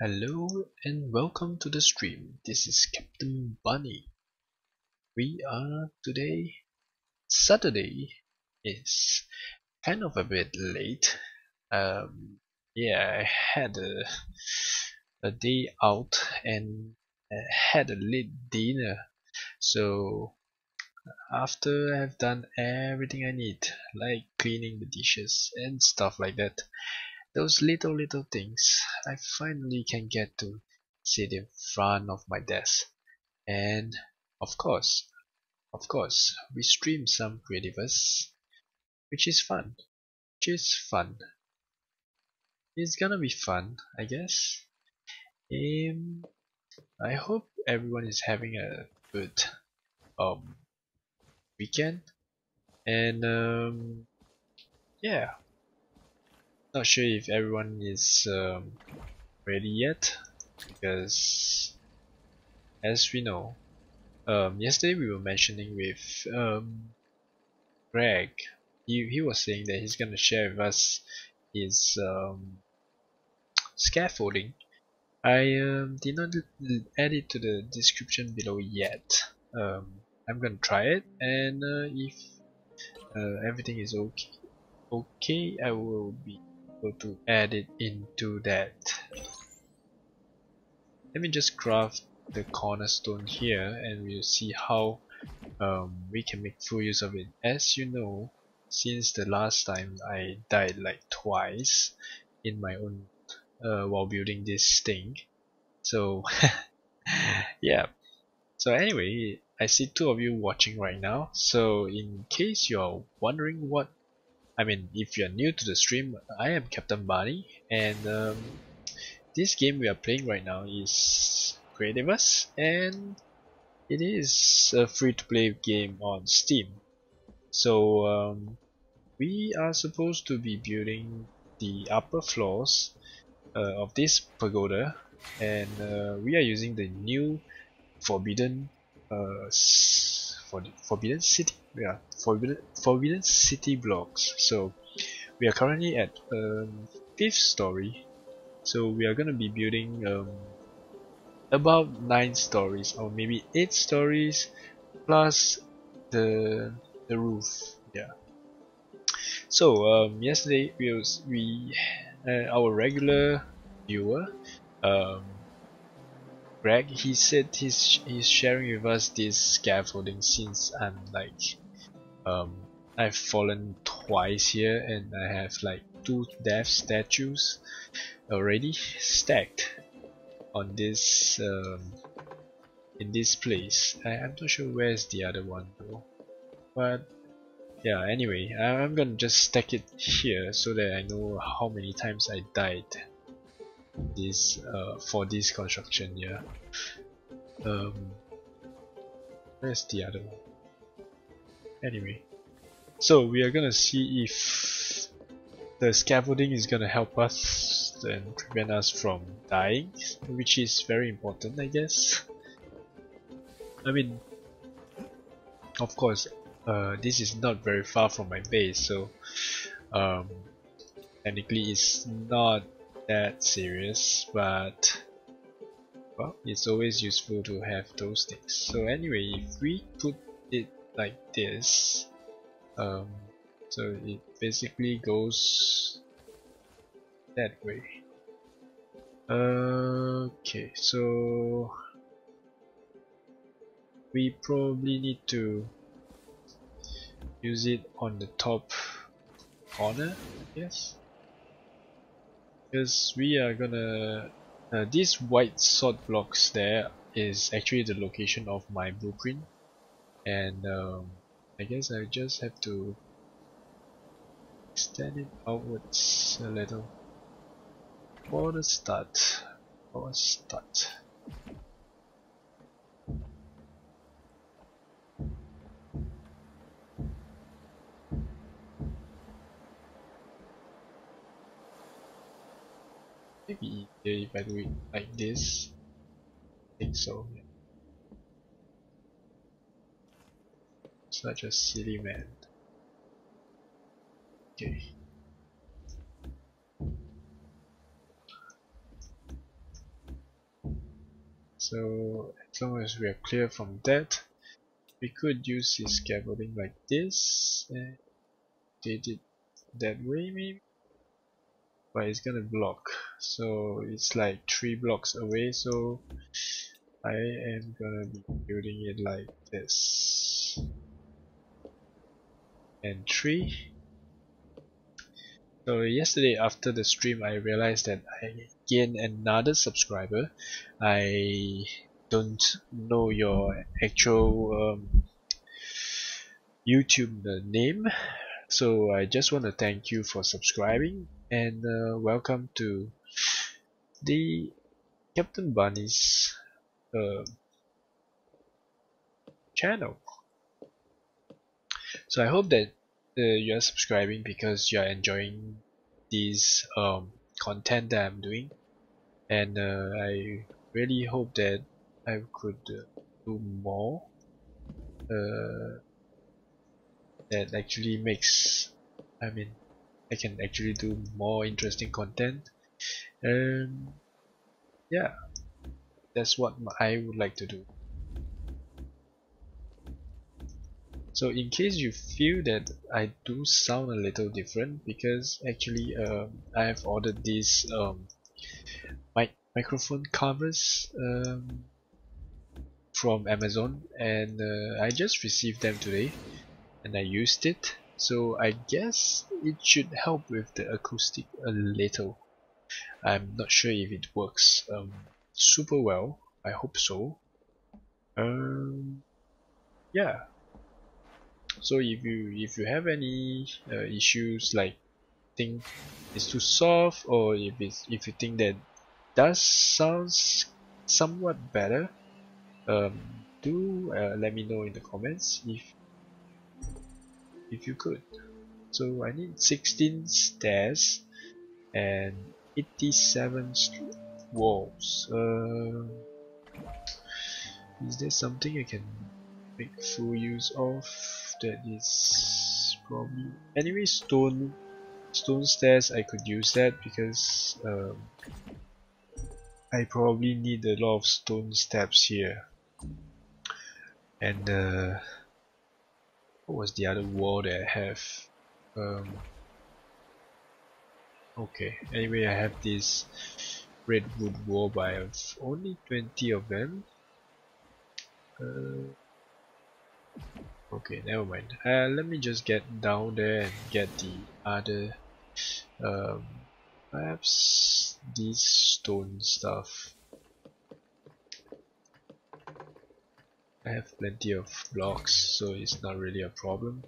Hello and welcome to the stream. This is Captain Bunny. We are today Saturday. It's kind of a bit late. Um, yeah, I had a day out and had a late dinner. So after I've done everything I need, like cleaning the dishes and stuff like that, those little things, I finally can get to sit in front of my desk. And of course, we stream some Creativerse, which is fun. Which is fun. It's gonna be fun, I guess. Um, I hope everyone is having a good um weekend. And yeah, not sure if everyone is ready yet, because as we know, yesterday we were mentioning with Greg. He was saying that he's gonna share with us his scaffolding. I did not add it to the description below yet. I'm gonna try it, and if everything is okay, I will be able to add it into that. Let me just craft the cornerstone here, and we'll see how we can make full use of it. As you know, since the last time I died like twice in my own while building this thing. So yeah. So anyway, I see two of you watching right now. So in case you're wondering if you're new to the stream, I am Captain Bunny, and this game we are playing right now is Creativerse, and it is a free-to-play game on Steam. So we are supposed to be building the upper floors of this pagoda, and we are using the new forbidden forbidden city, yeah, forbidden city blocks. So we are currently at 5th story, so we are gonna be building about 9 stories or maybe 8 stories plus the roof. Yeah. So yesterday we our regular viewer, um, Greg, he said he's sharing with us this scaffolding since I've fallen twice here, and I have like 2 death statues already stacked on this in this place. I'm not sure where's the other one though, but yeah, anyway, I'm gonna just stack it here so that I know how many times I died this for this construction. Yeah. Um, where's the other one? Anyway, so we are gonna see if the scaffolding is gonna help us and prevent us from dying, which is very important, I guess. I mean, of course, this is not very far from my base, so um, technically it's not that serious, but well, it's always useful to have those things. So anyway, if we put it like this, so it basically goes that way. Okay, so we probably need to use it on the top corner, I guess, because we are gonna these white sod blocks there is actually the location of my blueprint, and I guess I just have to extend it outwards a little for the start. Maybe easier if I do it like this. I think so. Such a silly man. Okay. So as long as we are clear from that, we could use this scaffolding like this and did it that way maybe, but it's gonna block, so it's like 3 blocks away, so I am gonna be building it like this and 3. So yesterday after the stream I realized that I gained another subscriber. I don't know your actual YouTube name, so I just want to thank you for subscribing and welcome to the Captain Bunny's channel. So I hope that you are subscribing because you are enjoying these content that I'm doing, and I really hope that I could do more that actually makes, I mean, I can actually do more interesting content. Yeah, that's what I would like to do. So in case you feel that I do sound a little different, because actually I have ordered these microphone covers from Amazon, and I just received them today and I used it, so I guess it should help with the acoustic a little. I'm not sure if it works super well. I hope so. Yeah. So if you have any issues, like think it's too soft, or if you think that does sounds somewhat better, do let me know in the comments if you could. So I need 16 stairs and 87 walls. Is there something I can make full use of? That is probably, anyway, stone stairs. I could use that because I probably need a lot of stone steps here. And what was the other wall that I have? Okay, anyway, I have this redwood wall, but I have only 20 of them. Okay, never mind. Let me just get down there and get the other, perhaps these stone stuff. I have plenty of blocks, so it's not really a problem.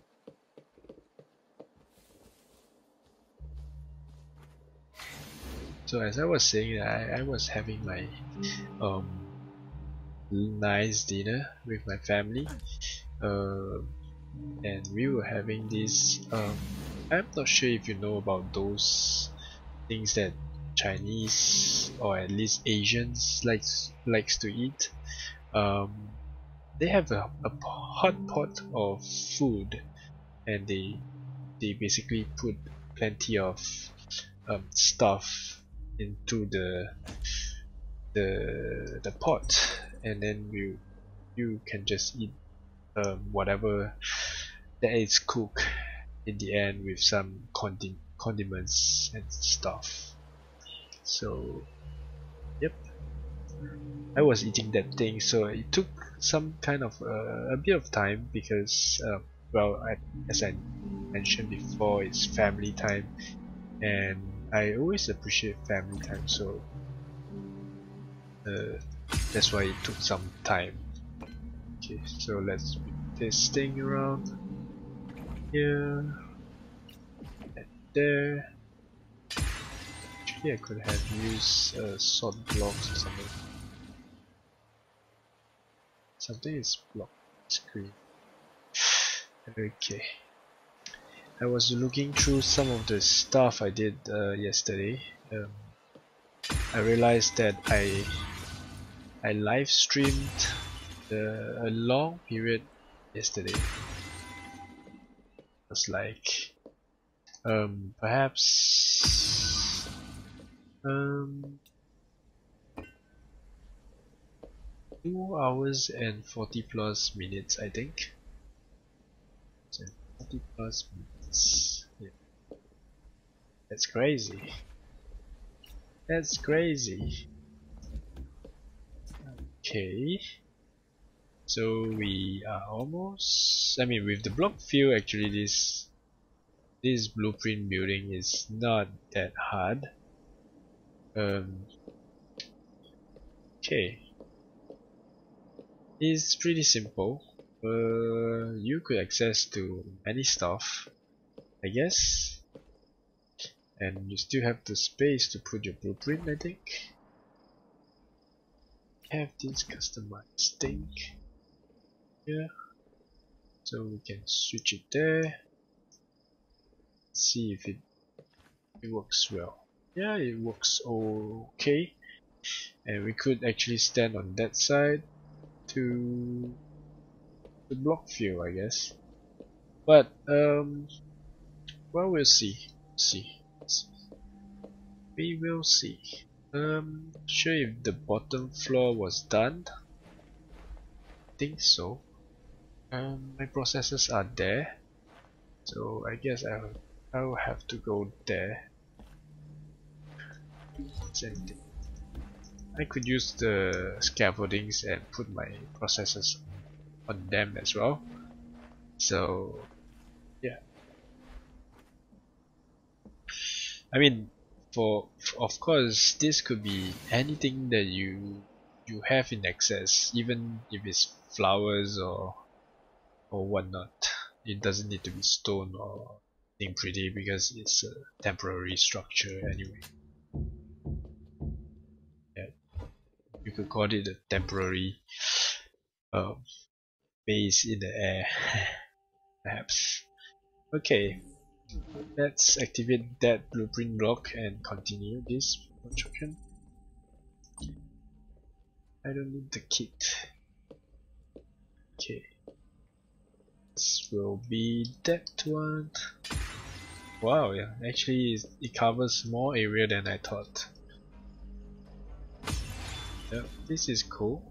So as I was saying, I was having my nice dinner with my family, and we were having this I'm not sure if you know about those things that Chinese or at least Asians likes to eat. They have a hot pot of food, and they basically put plenty of stuff into the pot, and then you can just eat whatever that is cooked in the end with some condiments and stuff. So yep, I was eating that thing, so it took some kind of a bit of time because well, as I mentioned before, it's family time and I always appreciate family time, so that's why it took some time. Okay, so let's move this thing around here and there. Actually, I could have used salt blocks or something. Something is blocked screen. Okay. I was looking through some of the stuff I did yesterday. I realized that I live streamed a long period yesterday. It was like perhaps 2 hours and 40 plus minutes, I think. So 40 plus minutes. Yeah. That's crazy. That's crazy. Okay. So we are almost, I mean, with the block field, actually this blueprint building is not that hard. Okay. It's pretty simple. You could access to any stuff, I guess, and you still have the space to put your blueprint, I think. Have this customized thing here, so we can switch it there. See if it works well. Yeah, it works okay, and we could actually stand on that side to the block view, I guess. But well, we'll see. We will see. Sure if the bottom floor was done. Think so. My processors are there, so I guess I'll have to go there. Same thing. I could use the scaffoldings and put my processors on them as well. So yeah, I mean, of course, this could be anything that you have in excess, even if it's flowers or whatnot. It doesn't need to be stone or anything pretty because it's a temporary structure anyway. Yeah, you could call it a temporary base in the air, perhaps. Okay, let's activate that blueprint block and continue this construction. I don't need the kit. Okay, this will be that one. Wow, yeah, actually it covers more area than I thought. Yeah, this is cool.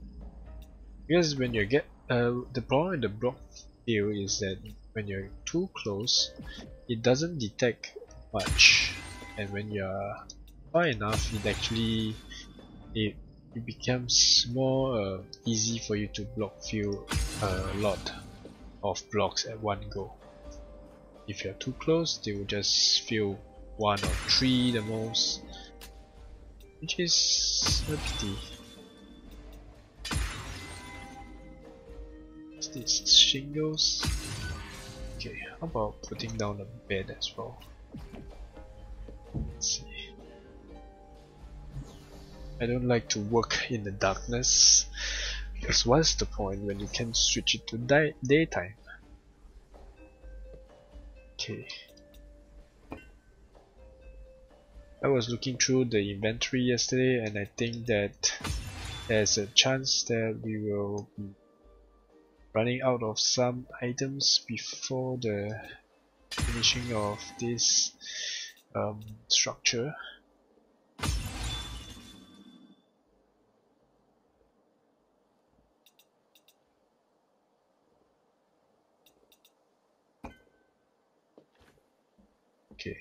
Because when you get the problem with the block field is that when you're too close, it doesn't detect much, and when you're far enough, it becomes more easy for you to block fill a lot of blocks at one go. If you're too close, they will just fill 1 or 3 the most, which is a pity. These shingles. Okay, how about putting down a bed as well? Let's see. I don't like to work in the darkness, because what's the point when you can switch it to daytime? Okay. I was looking through the inventory yesterday, and I think that there's a chance that we will be running out of some items before the finishing of this structure. Okay,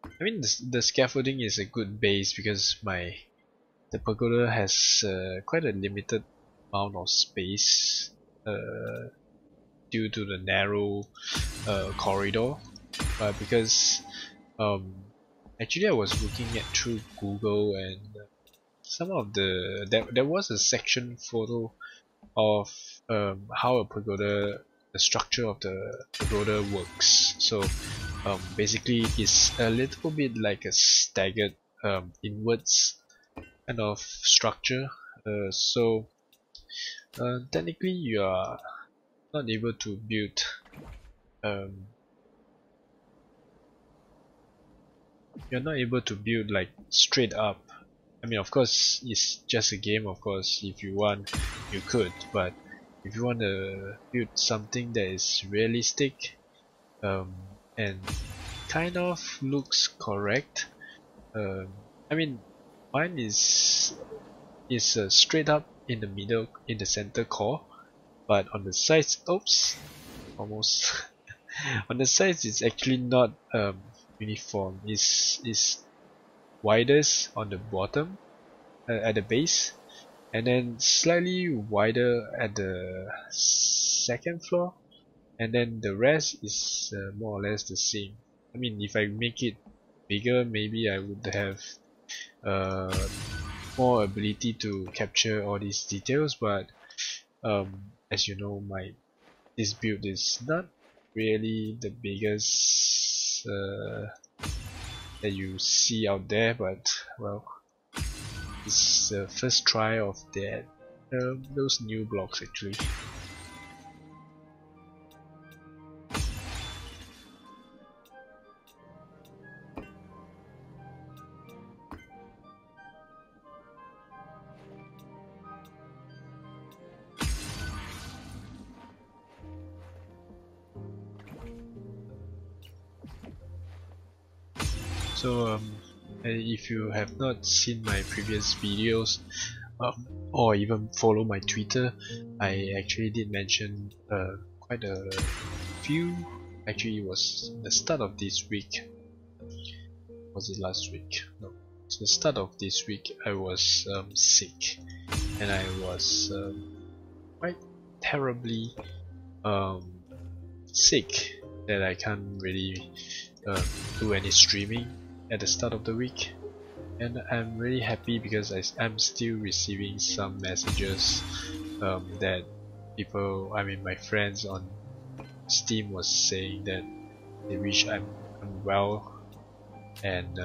I mean the scaffolding is a good base because the pagoda has quite a limited amount of space due to the narrow corridor, but because actually I was looking at through Google, and some of there was a section photo of how a pagoda, the structure of the pagoda works. So basically it's a little bit like a staggered inwards kind of structure, so technically you are not able to build you're not able to build like straight up. I mean, of course it's just a game, of course if you want you could, but if you want to build something that is realistic and kind of looks correct, I mean mine is a straight up in the middle, in the center core, but on the sides, oops, almost. On the sides, it's actually not uniform. It's widest on the bottom, at the base, and then slightly wider at the second floor, and then the rest is more or less the same. I mean, if I make it bigger, maybe I would have more ability to capture all these details, but as you know, this build is not really the biggest that you see out there, but well, it's the first try of those new blocks actually. So if you have not seen my previous videos or even follow my Twitter, I actually did mention quite a few. Actually, it was the start of this week. Was it last week? No, it's the start of this week. I was sick, and I was quite terribly sick that I can't really do any streaming at the start of the week. And I'm really happy because I'm still receiving some messages that people, I mean my friends on Steam was saying that they wish I'm well and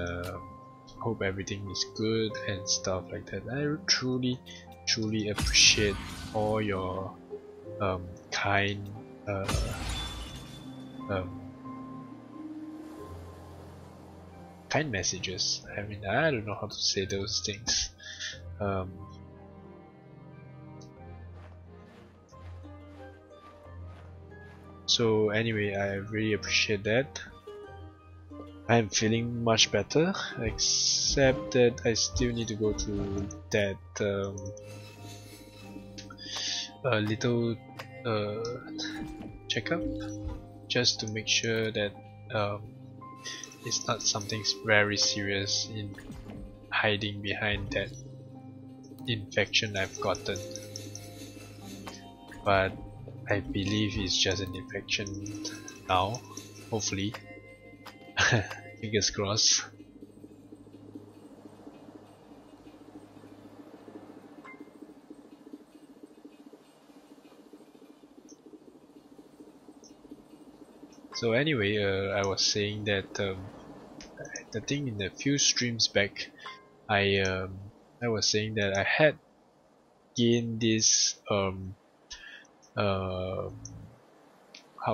hope everything is good and stuff like that. I truly appreciate all your kind kind messages. I mean, I don't know how to say those things. So anyway, I really appreciate that. I'm feeling much better, except that I still need to go through that little checkup just to make sure that it's not something very serious in hiding behind that infection I've gotten. But I believe it's just an infection now, hopefully. Fingers crossed. So anyway, I was saying that I think in a few streams back, I was saying that I had gained this how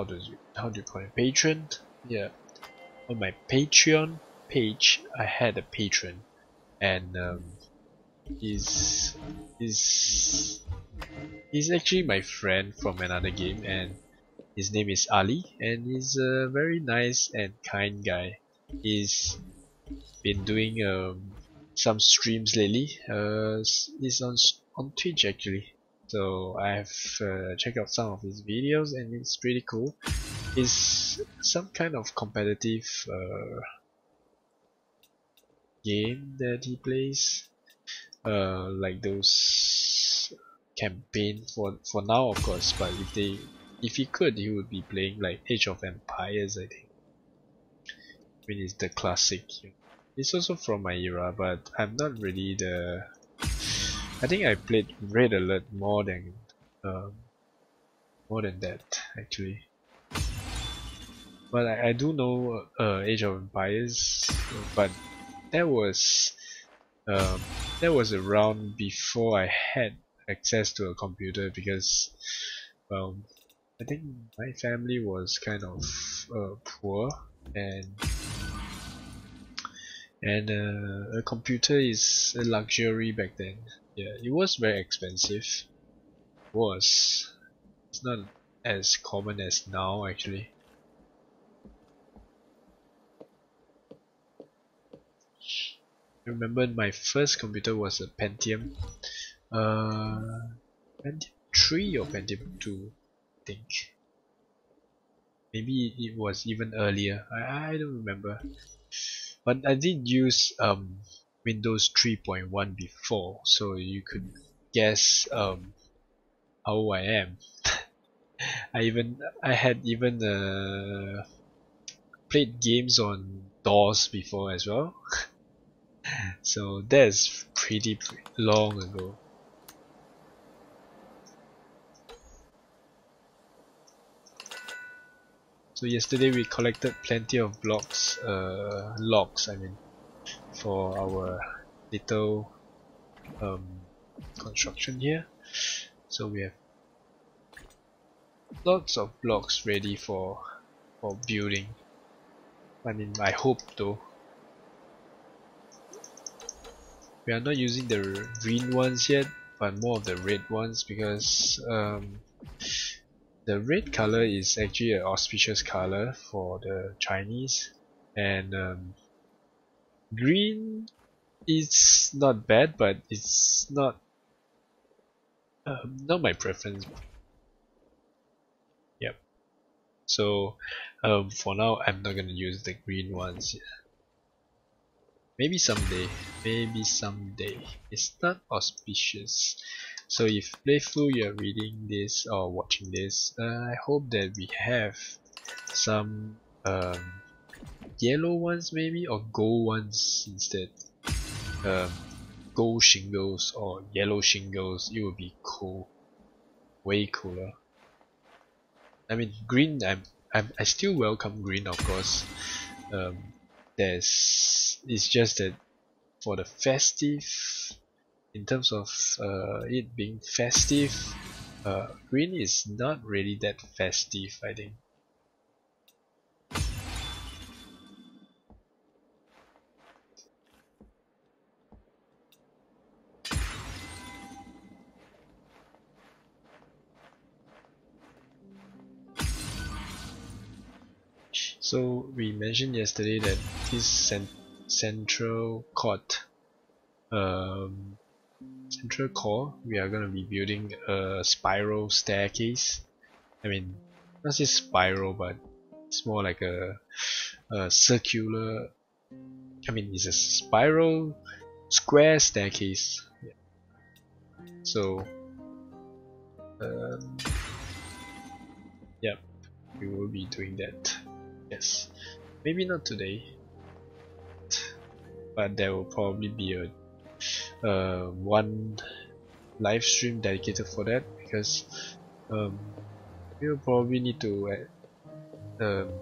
do you call it, patron? Yeah, on my Patreon page, I had a patron, and he's actually my friend from another game, and his name is Ali, and he's a very nice and kind guy. He's been doing some streams lately. He's on Twitch actually, so I've checked out some of his videos, and it's pretty cool. It's some kind of competitive game that he plays, like those campaign for now, of course. But if he could, he would be playing like Age of Empires, I think. I mean, it's the classic. It's also from my era, but I'm not really the. I think I played Red Alert more than that actually. But I do know Age of Empires, but that was around before I had access to a computer, because well, I think my family was kind of poor, and a computer is a luxury back then. Yeah, it was very expensive. It's not as common as now actually. I remember my first computer was a Pentium Pentium 3 or Pentium 2, I think. Maybe it was even earlier. I don't remember. But I did use Windows 3.1 before, so you could guess how old I am. I had even played games on DOS before as well. So that's pretty long ago. So yesterday we collected plenty of logs I mean, for our little construction here. So we have lots of blocks ready for building. I mean, I hope though. We are not using the green ones yet, but more of the red ones, because the red color is actually an auspicious color for the Chinese, and green is not bad, but it's not my preference. Yep. So for now, I'm not gonna use the green ones. Maybe someday. Maybe someday. It's not auspicious. So if playful, you're reading this or watching this, I hope that we have some yellow ones maybe, or gold ones instead. Gold shingles or yellow shingles, it would be cool. Way cooler. I mean, green, I still welcome green, of course. It's just that for the festive, in terms of it being festive, green is not really that festive, I think. So we mentioned yesterday that this central core, we are going to be building a spiral staircase. I mean, not just spiral, but it's more like a circular. I mean, it's a spiral square staircase. Yeah. So, yeah, we will be doing that. Yes, maybe not today, but there will probably be a one live stream dedicated for that, because we'll probably need to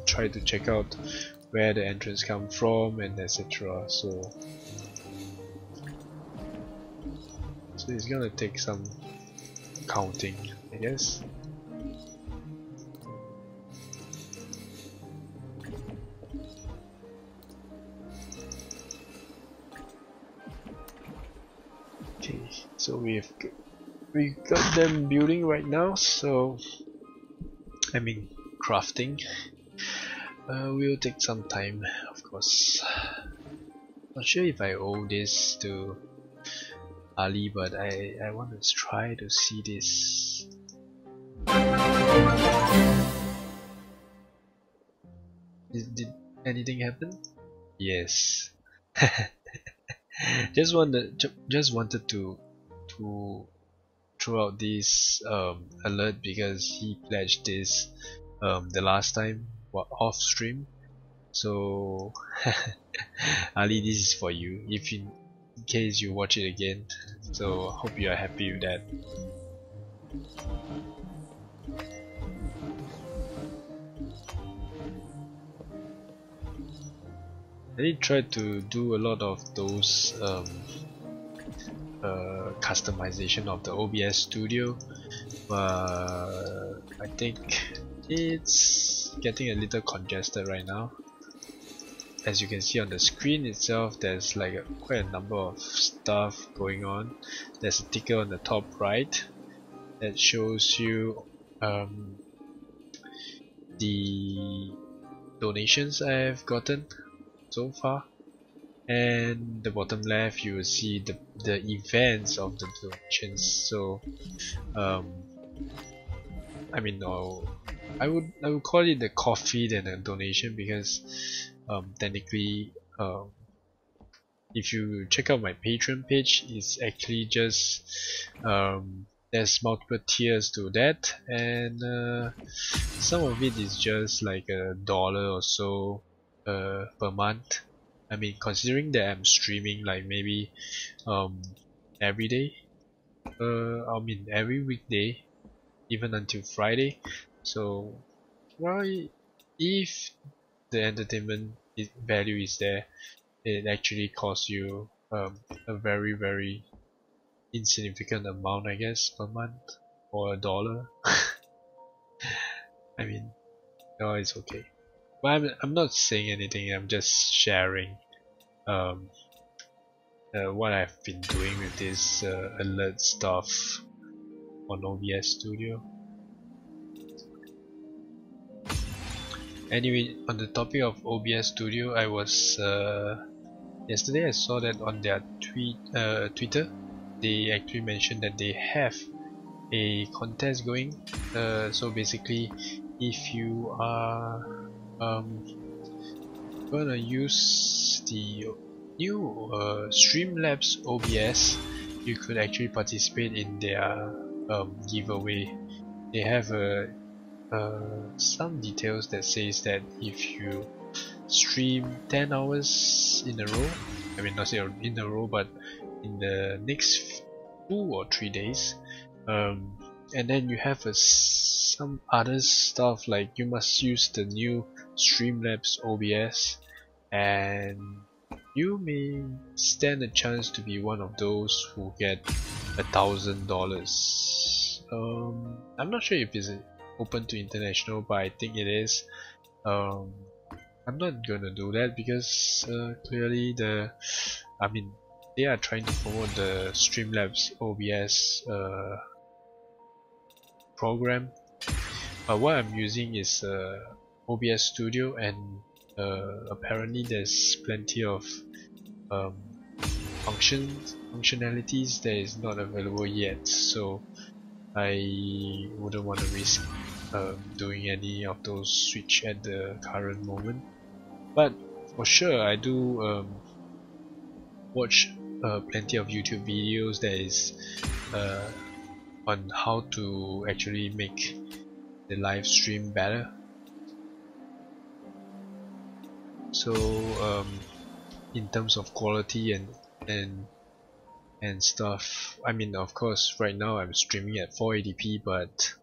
try to check out where the entrance come from and etc. So it's gonna take some counting, I guess. Okay, so we got them building right now. So I mean, crafting will take some time, of course. Not sure if I owe this to Ali, but I want to try to see this. Did anything happen? Yes. just wanted to throw out this alert, because he pledged this the last time off stream. So Ali, this is for you, if in case you watch it again. So hope you are happy with that. I did try to do a lot of those customization of the OBS studio, but I think it's getting a little congested right now. As you can see on the screen itself, there's like quite a number of stuff going on. There's a ticker on the top right that shows you the donations I've gotten so far. and the bottom left you will see the events of the donations. So I mean, no, I would call it a coffee than a donation, because technically, if you check out my Patreon page, it's actually just there's multiple tiers to that, and some of it is just like $1 or so per month. I mean, considering that I'm streaming like maybe every day, I mean every weekday, even until Friday. So, well, if the entertainment value is there, it actually costs you a very insignificant amount, I guess, per month, or $1. I mean, no, it's okay. But I'm not saying anything. I'm just sharing um, what I've been doing with this alert stuff on OBS Studio. Anyway, on the topic of OBS Studio, I was yesterday I saw that on their Twitter, they actually mentioned that they have a contest going. So basically, if you are gonna use the new Streamlabs OBS, you could actually participate in their giveaway. They have some details that says that if you stream 10 hours in a row, I mean not say in a row, but in the next 2 or 3 days, and then you have some other stuff like you must use the new Streamlabs OBS, and you may stand a chance to be one of those who get $1,000. I'm not sure if it's open to international, but I think it is. I'm not gonna do that because clearly I mean, they are trying to promote the Streamlabs OBS program. But what I'm using is OBS Studio, and apparently there's plenty of functionalities that is not available yet. So I wouldn't want to risk doing any of those switch at the current moment. But for sure, I do watch plenty of YouTube videos that is on how to actually make the live stream better. So in terms of quality and stuff, I mean, of course, right now I'm streaming at 480p, but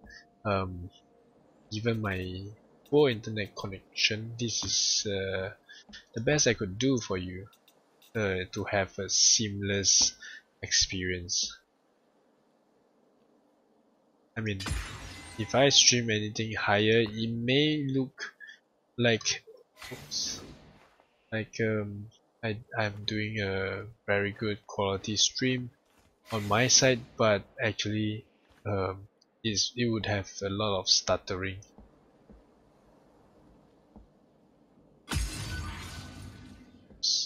given my poor internet connection, this is the best I could do for you to have a seamless experience. I mean, if I stream anything higher, it may look like, oops, like I'm doing a very good quality stream on my side, but actually it would have a lot of stuttering.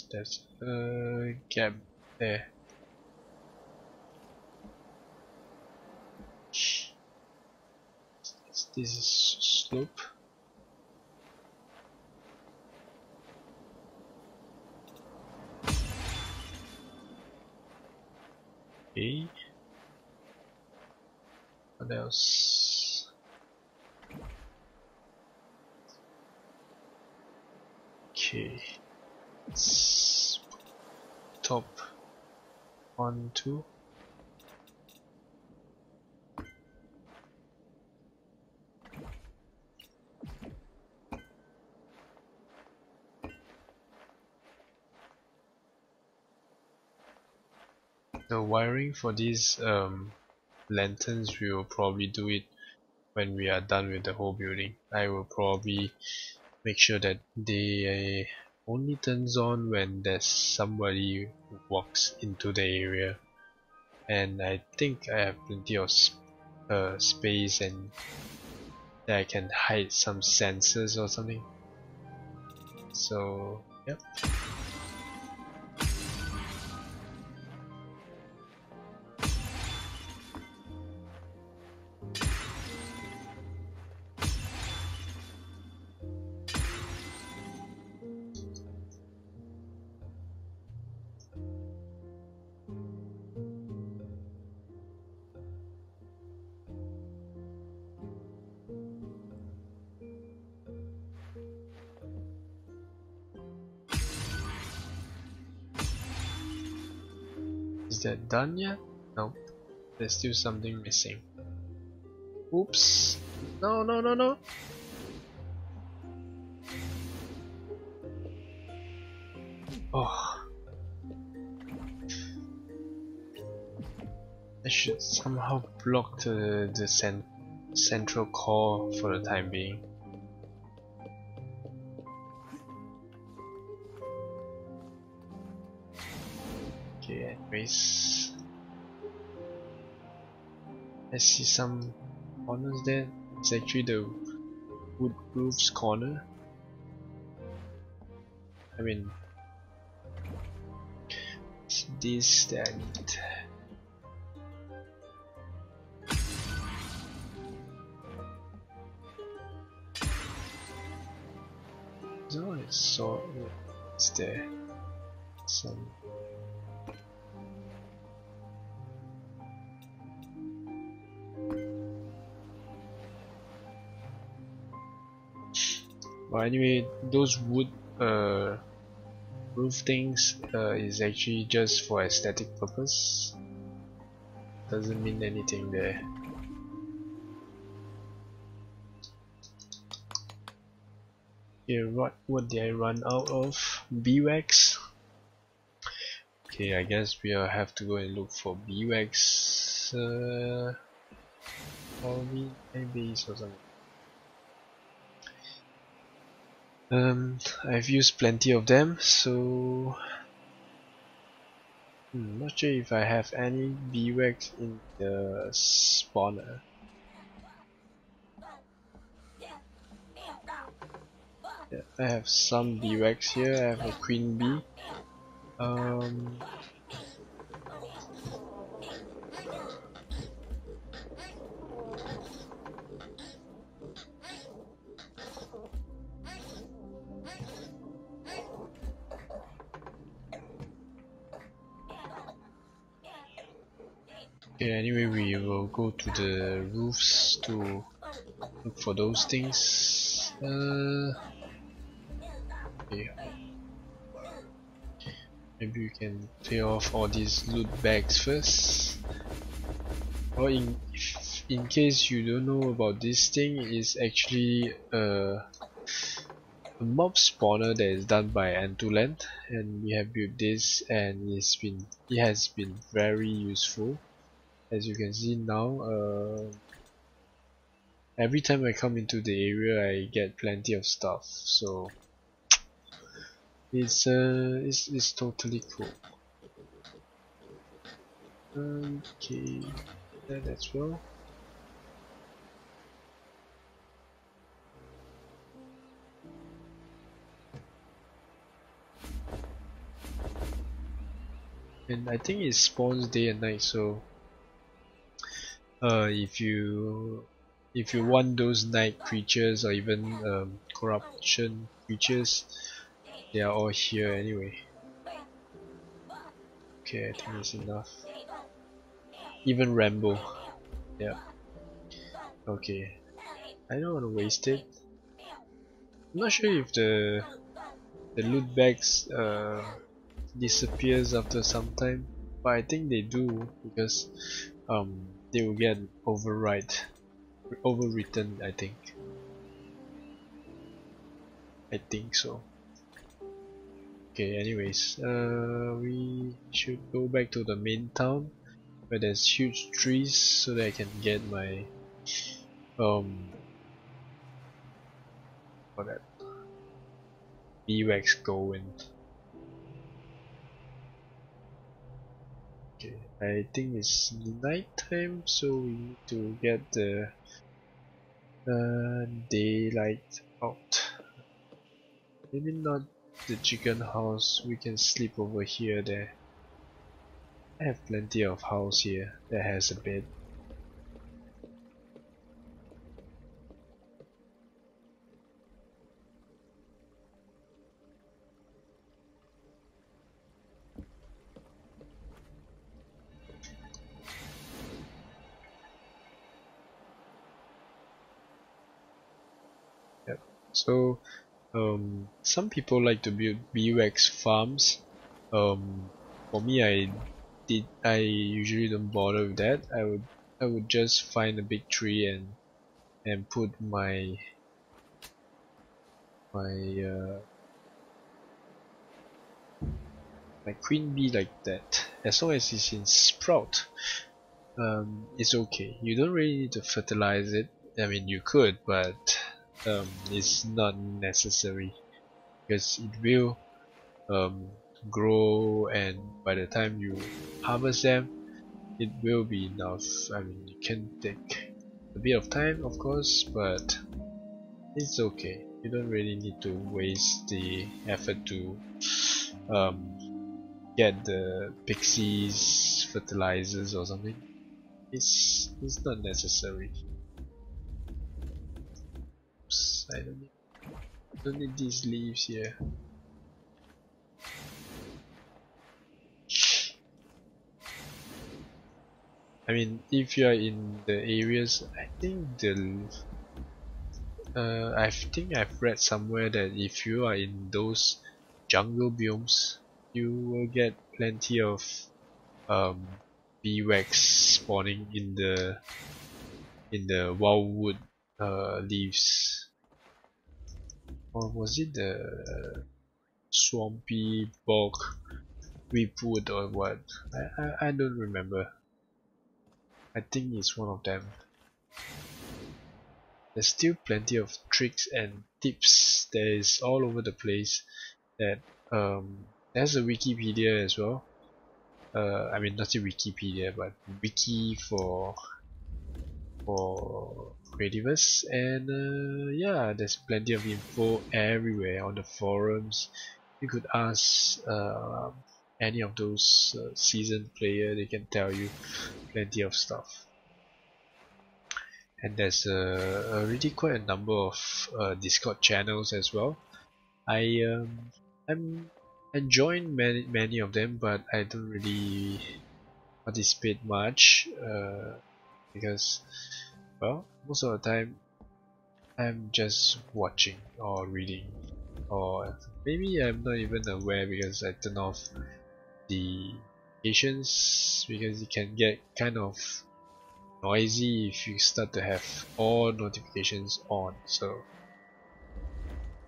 There's a gap there. This is slope. Okay. What else? Okay. Let's top 1, 2. The wiring for these lanterns, we will probably do it when we are done with the whole building. I will probably make sure that they only turns on when there's somebody who walks into the area, and I think I have plenty of space and that I can hide some sensors or something. So yep. Is that done yet? No, there's still something missing. Oops! No, no, no, no! Oh, I should somehow block the central core for the time being. Okay, anyways, I see some corners there. It's actually the wood roof's corner. I mean, it's this that I need. So I saw it's there. Some. But anyway, those wood roof things is actually just for aesthetic purpose. Doesn't mean anything there. Here, what did I run out of? Beeswax. Okay, I guess we'll have to go and look for beeswax. Probably maybe or something. I've used plenty of them, so not sure if I have any beeswax in the spawner. Yeah, I have some beeswax here. I have a queen bee. Okay, anyway, we will go to the roofs to look for those things. Okay. Maybe we can clear off all these loot bags first. Or in case you don't know about this thing, it's actually a mob spawner that is done by Antuland, and we have built this, and it has been very useful. As you can see now, every time I come into the area I get plenty of stuff, so it's totally cool. Okay, that as well. And I think it spawns day and night, so if you want those night creatures or even corruption creatures, they are all here anyway. Okay, I think it's enough. Even Rambo. Yeah. Okay. I don't want to waste it. I'm not sure if the loot bags disappears after some time, but I think they do, because they will get overwritten. I think so. Okay, anyways, we should go back to the main town where there's huge trees so that I can get my beeswax going. Okay, I think it's night time, so we need to get the daylight out. Maybe not the chicken house, we can sleep over here there. I have plenty of house here that has a bed. Yep. So some people like to build beeswax farms. For me, I usually don't bother with that. I would just find a big tree and put my my queen bee like that. As long as it's in sprout, it's okay. You don't really need to fertilize it. I mean, you could, but it's not necessary because it will grow, and by the time you harvest them, it will be enough. I mean, it can take a bit of time, of course, but it's okay. You don't really need to waste the effort to get the pixies fertilizers or something. It's not necessary. Oops, I don't need these leaves here. I mean, if you are in the areas, I think I've read somewhere that if you are in those jungle biomes, you will get plenty of beeswax spawning in the wildwood leaves. Or was it the swampy bog weepwood or what? I don't remember. I think it's one of them. There's still plenty of tricks and tips that is all over the place. That there's a Wikipedia as well. I mean, not a Wikipedia, but wiki for Creativerse, and yeah, there's plenty of info everywhere on the forums. You could ask any of those seasoned player; they can tell you plenty of stuff. And there's already quite a number of Discord channels as well. I'm enjoying many of them, but I don't really participate much because, well, most of the time I'm just watching or reading, or maybe I'm not even aware because I turn off the notifications because it can get kind of noisy if you start to have all notifications on. So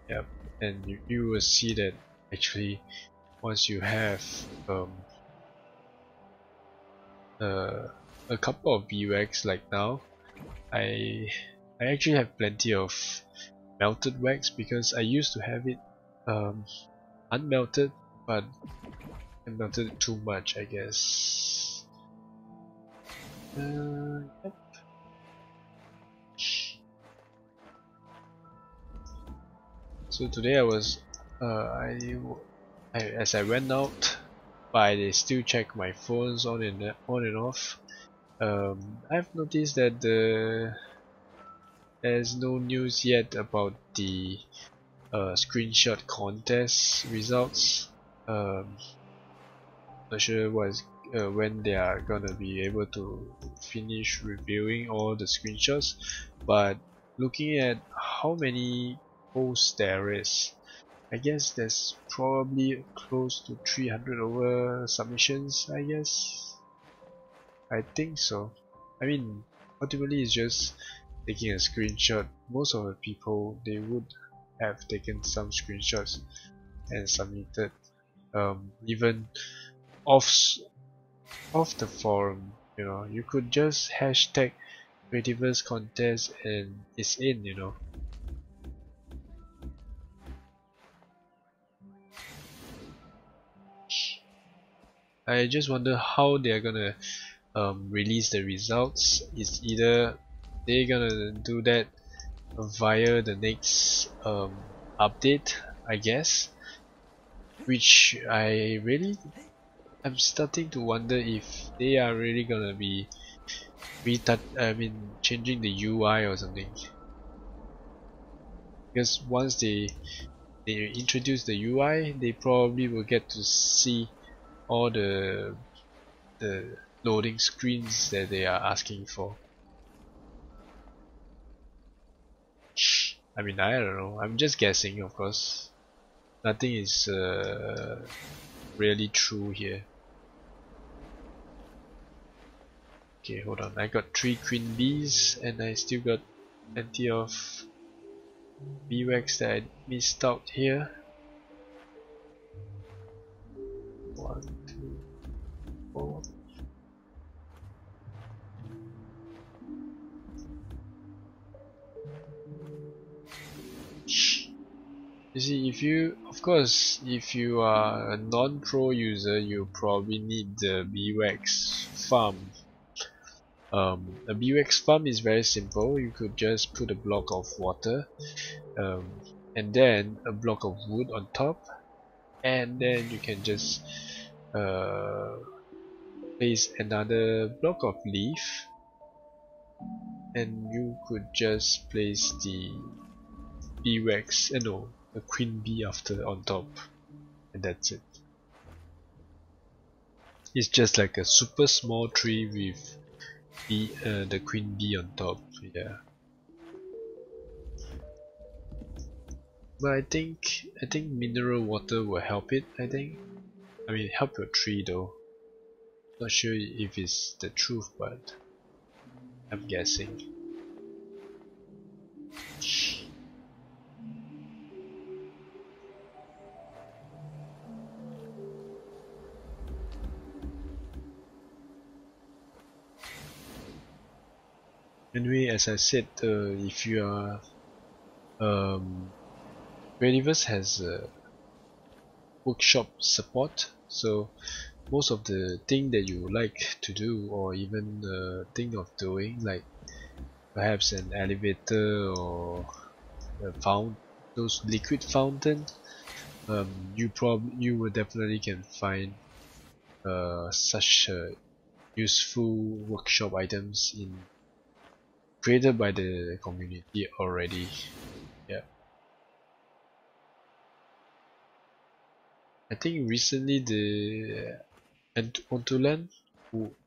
yeah, and you will see that actually once you have a couple of beeswax like now, I actually have plenty of melted wax because I used to have it unmelted, but I melted it too much, I guess. Yep. So today I was as I went out, but I still check my phones on and off. I've noticed that there's no news yet about the screenshot contest results. Not sure when they are gonna be able to finish reviewing all the screenshots, but looking at how many posts there is, I guess there's probably close to 300 over submissions, I guess. I think so. I mean, ultimately it's just taking a screenshot. Most of the people, they would have taken some screenshots and submitted. Even off the forum, you know, you could just hashtag Creativerse contest and it's in, you know. I just wonder how they're gonna release the results. It's either they're gonna do that via the next update, I guess, which I'm starting to wonder if they are really gonna be changing the UI or something. Because once they introduce the UI, they probably will get to see all the loading screens that they are asking for. I mean, I don't know. I'm just guessing, of course. Nothing is really true here. Okay, hold on. I got 3 queen bees and I still got plenty of bee wax that I missed out here. 1, 2, 4. You see, of course, if you are a non-pro user, you probably need the bee wax farm. A bee wax farm is very simple. You could just put a block of water, and then a block of wood on top, and then you can just place another block of leaf, and you could just place the bee wax, no, the queen bee after on top, and that's it. It's just like a super small tree with the queen bee on top. Yeah. But I think mineral water will help it. I mean help your tree though. Not sure if it's the truth, but I'm guessing. Anyway, as I said, if you are Creativerse has workshop support, so most of the thing that you like to do or even think of doing, like perhaps an elevator or those liquid fountain, you will definitely can find such useful workshop items created by the community already. Yeah. I think recently the Ontulan,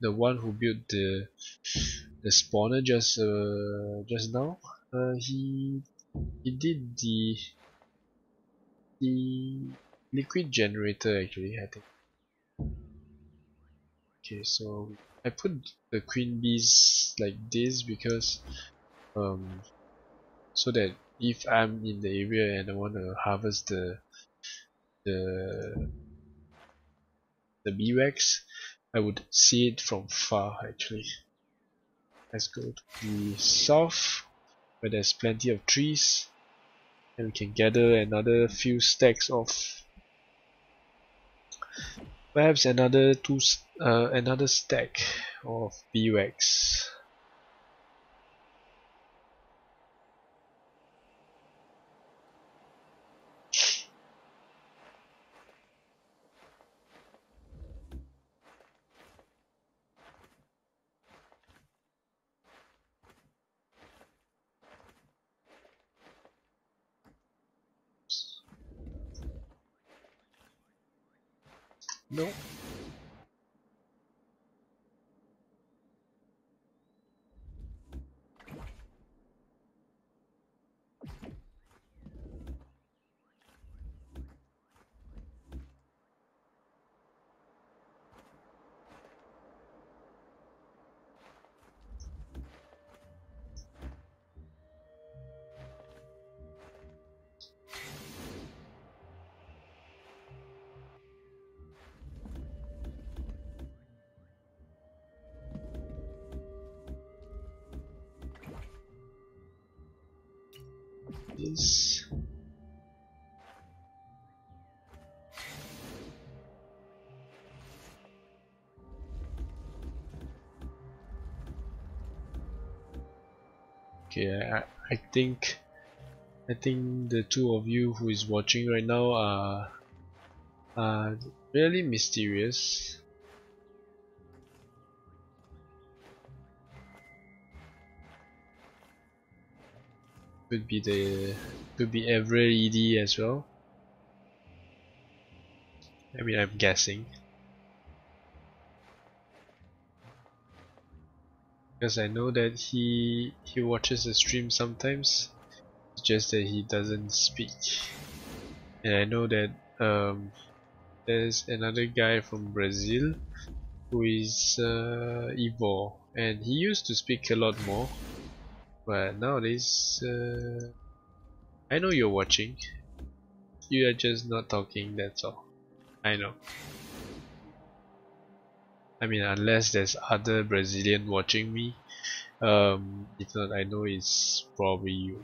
the one who built the spawner just now, he did the liquid generator actually, I think. Okay, so I put the queen bees like this because so that if I'm in the area and I want to harvest the bee wax, I would see it from far actually. Let's go to the south where there's plenty of trees, and we can gather another few stacks of perhaps another stack of bee wax. No. This. Okay, I think the two of you who is watching right now are really mysterious. Could be Ever ED as well. I mean, I'm guessing. Because I know that he watches the stream sometimes, it's just that he doesn't speak. And I know that there's another guy from Brazil who is evil, and he used to speak a lot more, but nowadays I know you're watching. You are just not talking, that's all. I know. I mean, unless there's other Brazilian watching me. If not, I know it's probably you.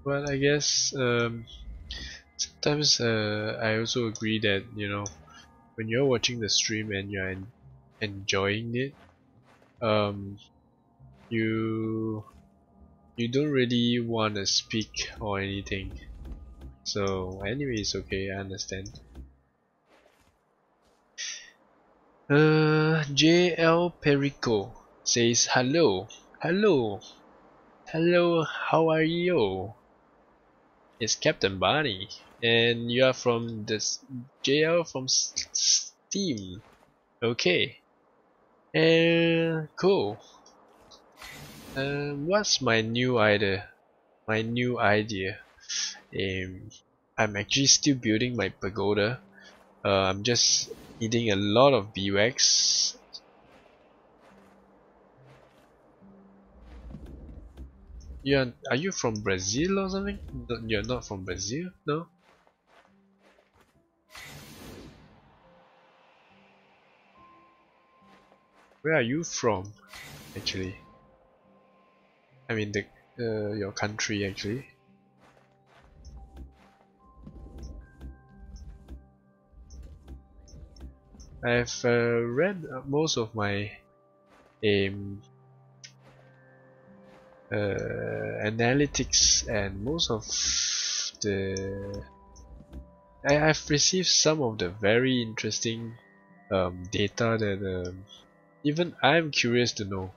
But I guess sometimes I also agree that, you know, when you're watching the stream and you're enjoying it, you don't really want to speak or anything. So anyway, it's okay, I understand. JL Perico says hello, hello, hello. How are you? It's Captain Barney, and you are from this JL from Steam. Okay, and cool. What's my new idea? My new idea. I'm actually still building my pagoda. I'm just needing a lot of beeswax. Are you from Brazil or something? No, you're not from Brazil, no? Where are you from, actually? I mean, your country, actually. I've read most of my analytics and most of the I've received some of the very interesting data that even I'm curious to know,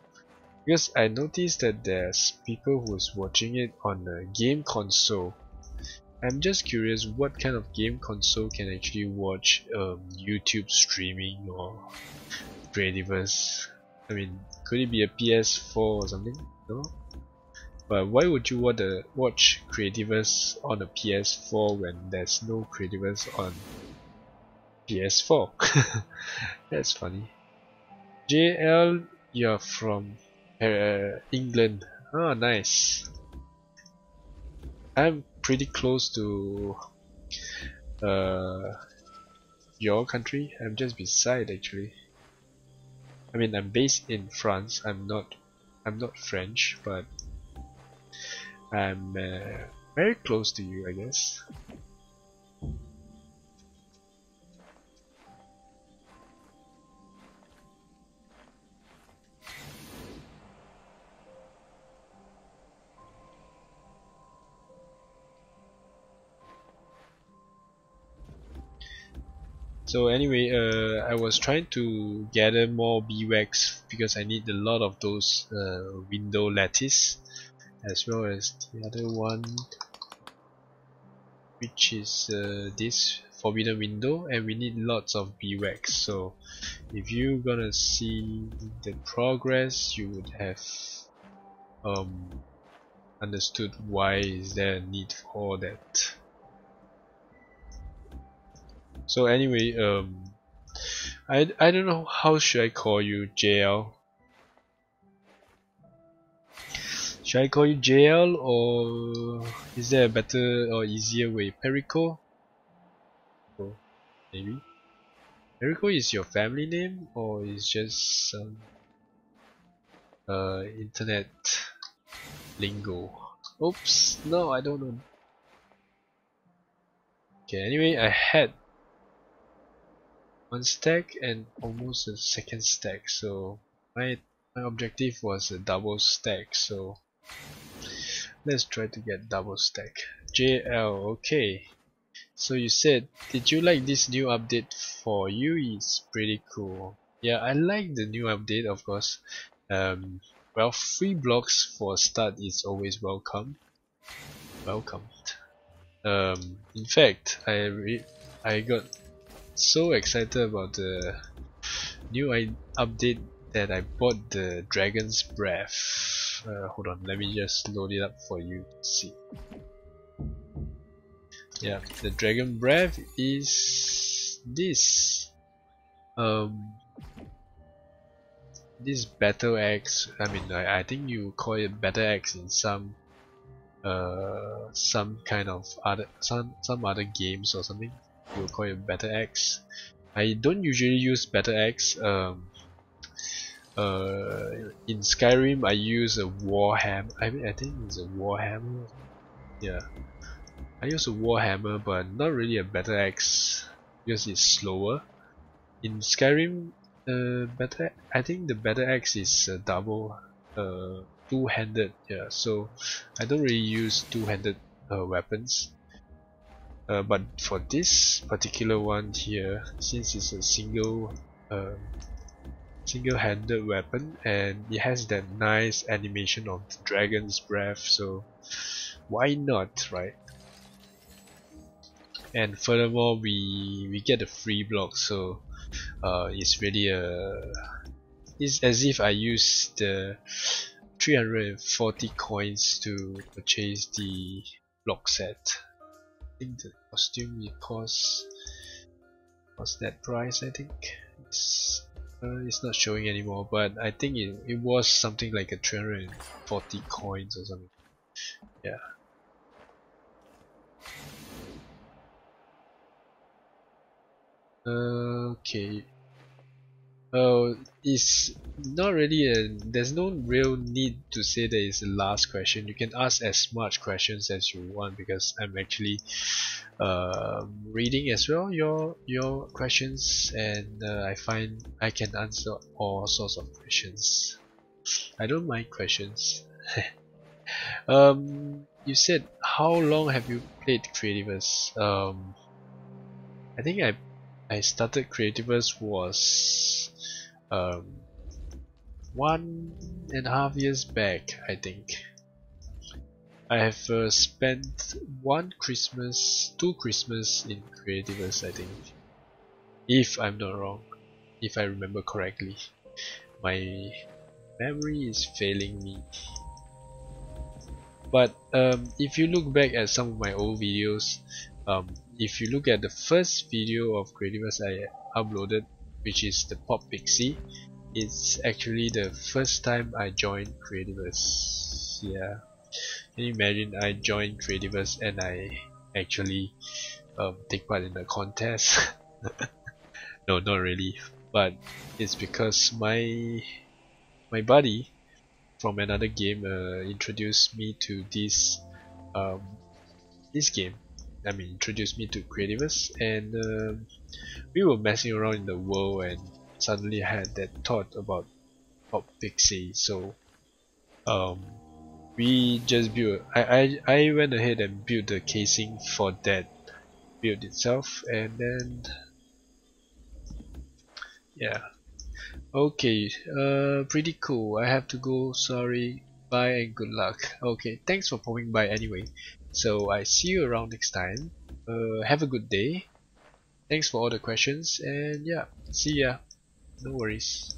because I noticed that there's people who's watching it on a game console. I'm just curious what kind of game console can actually watch YouTube streaming or Creativerse. I mean, could it be a PS4 or something? No? But why would you want to watch Creativerse on a PS4 when there's no Creativerse on PS4? That's funny. JL, you're from England. Oh, nice. I'm pretty close to your country. I'm just beside, actually. I mean, I'm based in France. I'm not French, but I'm very close to you, I guess. So anyway, I was trying to gather more beeswax because I need a lot of those window lattice, as well as the other one, which is this forbidden window, and we need lots of beeswax. So if you're gonna see the progress, you would have understood why is there a need for that. So anyway, I don't know how should I call you, JL. Should I call you JL, or is there a better or easier way? Perico? Oh, maybe. Perico is your family name, or is just some internet lingo? Oops, no, I don't know. Okay, anyway, I had one stack and almost a second stack, so my objective was a double stack, so let's try to get double stack. JL, okay. So you said, did you like this new update? For you it's pretty cool. Yeah, I like the new update, of course. Well, free blocks for a start is always welcomed. In fact, I got so excited about the new update that I bought the Dragon's Breath. hold on, let me just load it up for you to see. Yeah, the dragon breath is this. This battle axe. I mean, I think you call it battle axe in some kind of other some other games or something. You'll call it battle axe. I don't usually use battle axe. In Skyrim I use a warhammer. I think it's a warhammer. Yeah, I use a warhammer, but not really a battle axe because it's slower. In Skyrim, I think the battle axe is double, two-handed. Yeah, so I don't really use two-handed weapons. But for this particular one here, since it's a single-handed weapon and it has that nice animation of the dragon's breath, so why not, right? And furthermore, we get a free block, so it's really it's as if I use the 340 coins to purchase the block set. I think the costume it costs that price. I think it's not showing anymore, but I think it was something like a 340 coins or something. Yeah. Okay. It's not really there's no real need to say that it's the last question. You can ask as much questions as you want because I'm actually reading as well your questions, and I find I can answer all sorts of questions. I don't mind questions. You said how long have you played Creativerse? I think I started Creativerse was 1.5 years back, I think. I have spent two Christmas in Creativerse, I think. If I'm not wrong, if I remember correctly. My memory is failing me. But if you look back at some of my old videos, if you look at the first video of Creativerse I uploaded, which is the Pop Pixie, it's actually the first time I joined Creativerse. Yeah, can you imagine? I joined Creativerse and I actually take part in the contest. No, not really, but it's because my buddy from another game introduced me to this game. I mean, introduced me to Creativerse, and we were messing around in the world, and suddenly I had that thought about Pop Pixie. So we just built. I went ahead and built the casing for that build itself, and then yeah. Okay, pretty cool. I have to go. Sorry. Bye and good luck. Okay, thanks for popping by anyway. So I see you around next time. Have a good day. Thanks for all the questions, and yeah, see ya. No worries.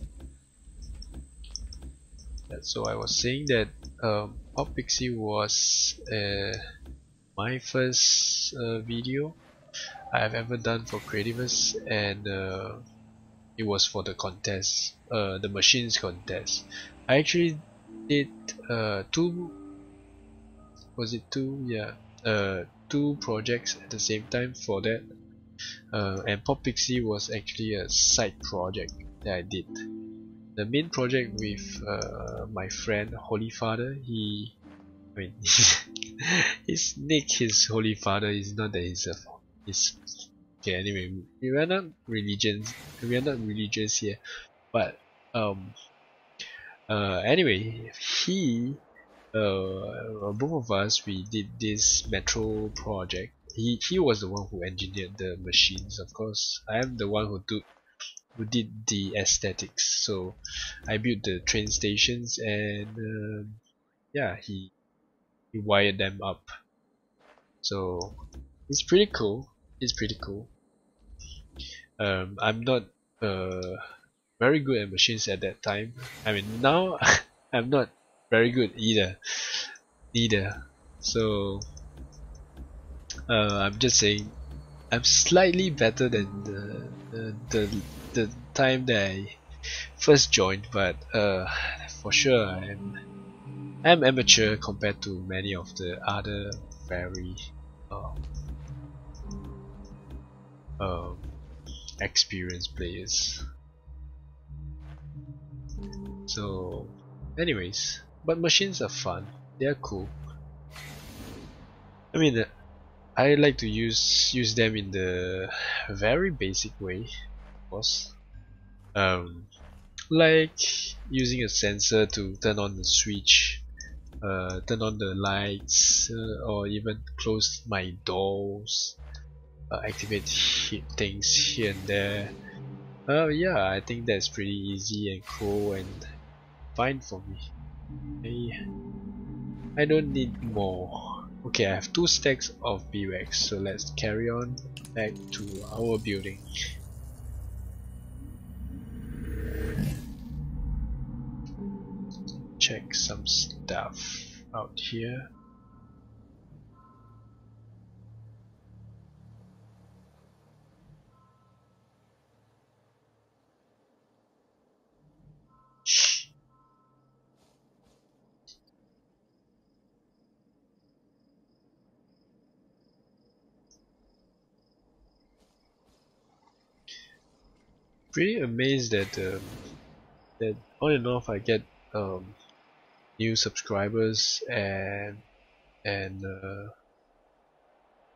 So I was saying that Pop Pixie was my first video I've ever done for Creativerse, and it was for the contest, the machines contest. I actually did two projects at the same time for that, and Pop Pixie was actually a side project that I did. The main project with my friend Holy Father, his nick is Holy Father. Is not that he's okay. Anyway, we are not religious here, but anyway, both of us, we did this metro project. He was the one who engineered the machines. Of course, I am the one who did the aesthetics. So I built the train stations, and yeah, he wired them up. So it's pretty cool. I'm not very good at machines at that time. I mean, now I'm not very good either. So I'm just saying I'm slightly better than the time that I first joined, but for sure I'm amateur compared to many of the other very uh, um, experienced players. So anyways, but machines are fun, they're cool. I mean, I like to use them in the very basic way, of course. Like using a sensor to turn on the switch, turn on the lights, or even close my doors, activate things here and there. Yeah, I think that's pretty easy and cool and fine for me. I don't need more. Okay, I have 2 stacks of BWAX, so let's carry on back to our building. Check some stuff out here. Pretty amazed that on and off I get new subscribers and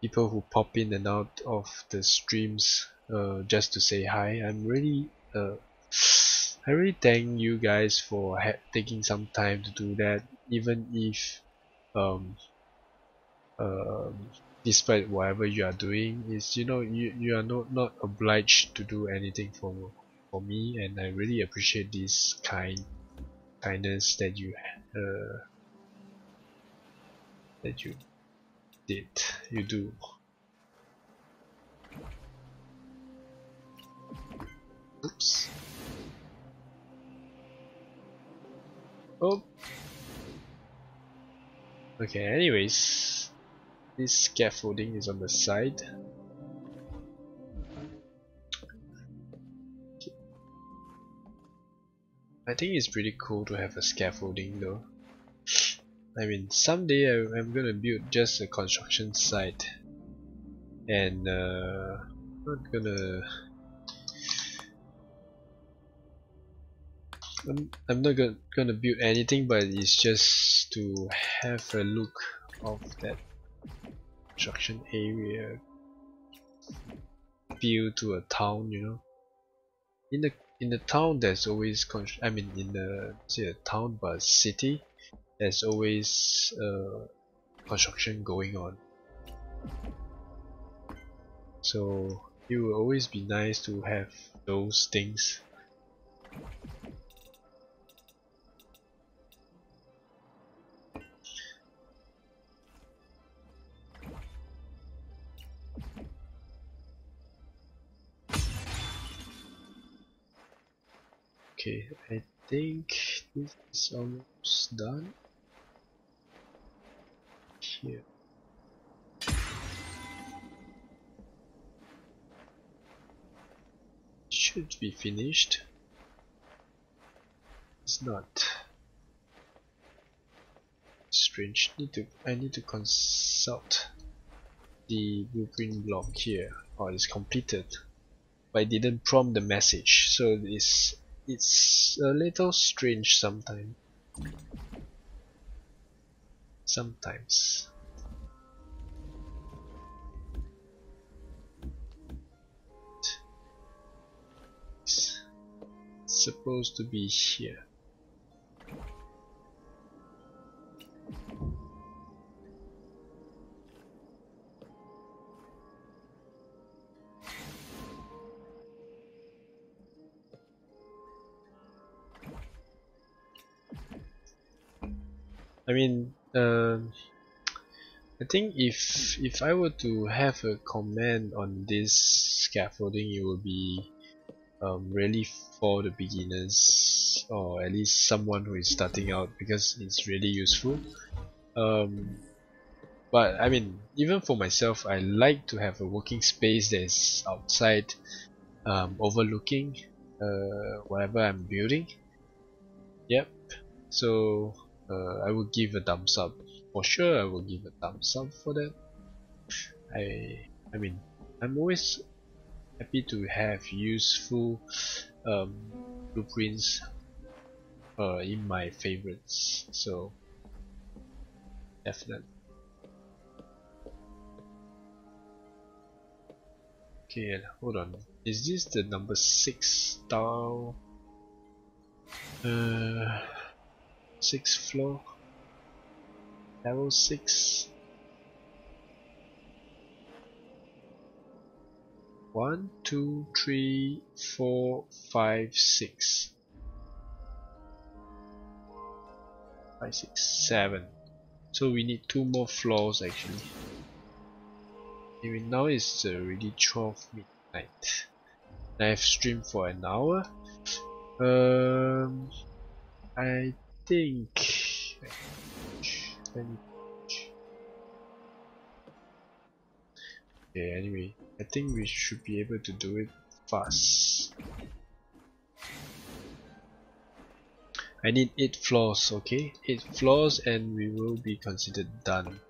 people who pop in and out of the streams just to say hi. I really thank you guys for taking some time to do that, even if um, um, despite whatever you are doing, is you are not obliged to do anything for me, and I really appreciate this kindness uh, that you do. Oops. Oh. Okay. Anyways, this scaffolding is on the side. I think it's pretty cool to have a scaffolding though. I mean, someday I'm gonna build just a construction site, and not gonna. I'm not gonna build anything, but it's just to have a look of that construction area, feel to a town, In the town, there's always I mean, in the say a town, but city, there's always construction going on. So it will always be nice to have those things. Okay, I think this is almost done. Here. Should be finished. It's not. Strange. I need to consult the blueprint block here. Oh, it's completed, but it didn't prompt the message, so it's a little strange sometimes. It's supposed to be here. I mean, I think if I were to have a comment on this scaffolding, it would be really for the beginners, or at least someone who is starting out, because it's really useful. But I mean, even for myself, I like to have a working space that is outside, overlooking whatever I'm building. Yep. So I would give a thumbs up for sure. I will give a thumbs up for that. I mean, I'm always happy to have useful blueprints in my favorites. So definitely. Okay, hold on. Is this the number 6 down? 6th floor? Level 6? 1, 2, 3, 4, 5, 6. 5, 6, 7. So we need 2 more floors actually. Anyway, now it's already 12 midnight. I've streamed for an hour. I think. Let me. Okay, anyway, I think we should be able to do it fast. I need 8 floors, okay? 8 floors and we will be considered done.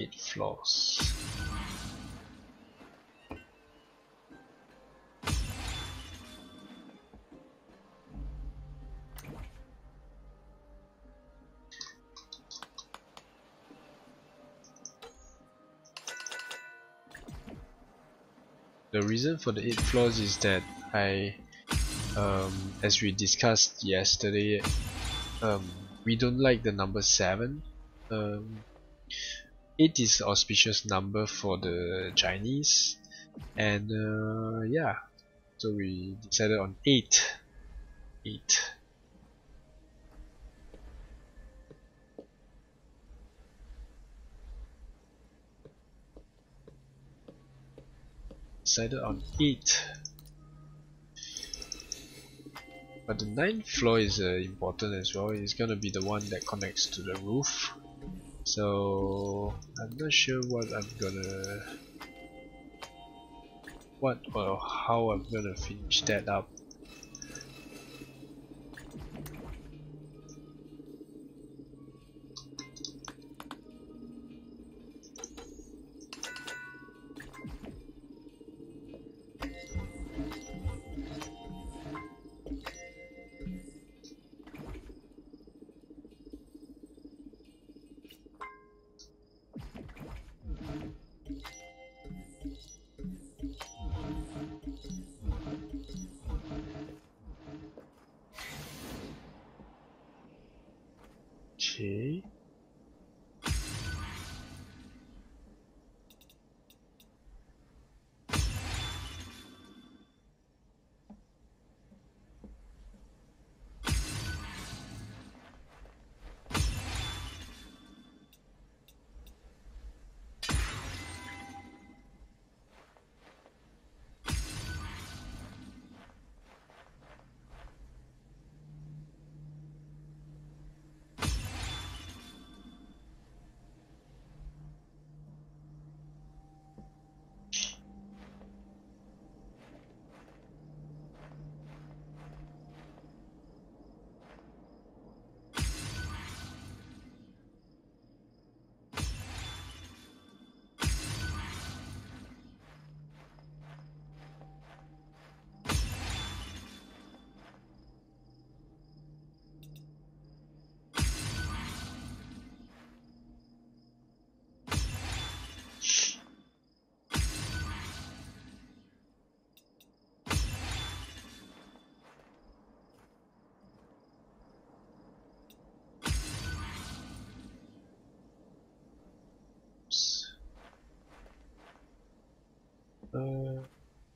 8 floors. The reason for the 8 floors is that as we discussed yesterday, we don't like the number 7. 8 is an auspicious number for the Chinese, and yeah, so we decided on 8. 8. Decided on 8. But the 9th floor is important as well. It's gonna be the one that connects to the roof. So I'm not sure what or how I'm gonna finish that up. Okay.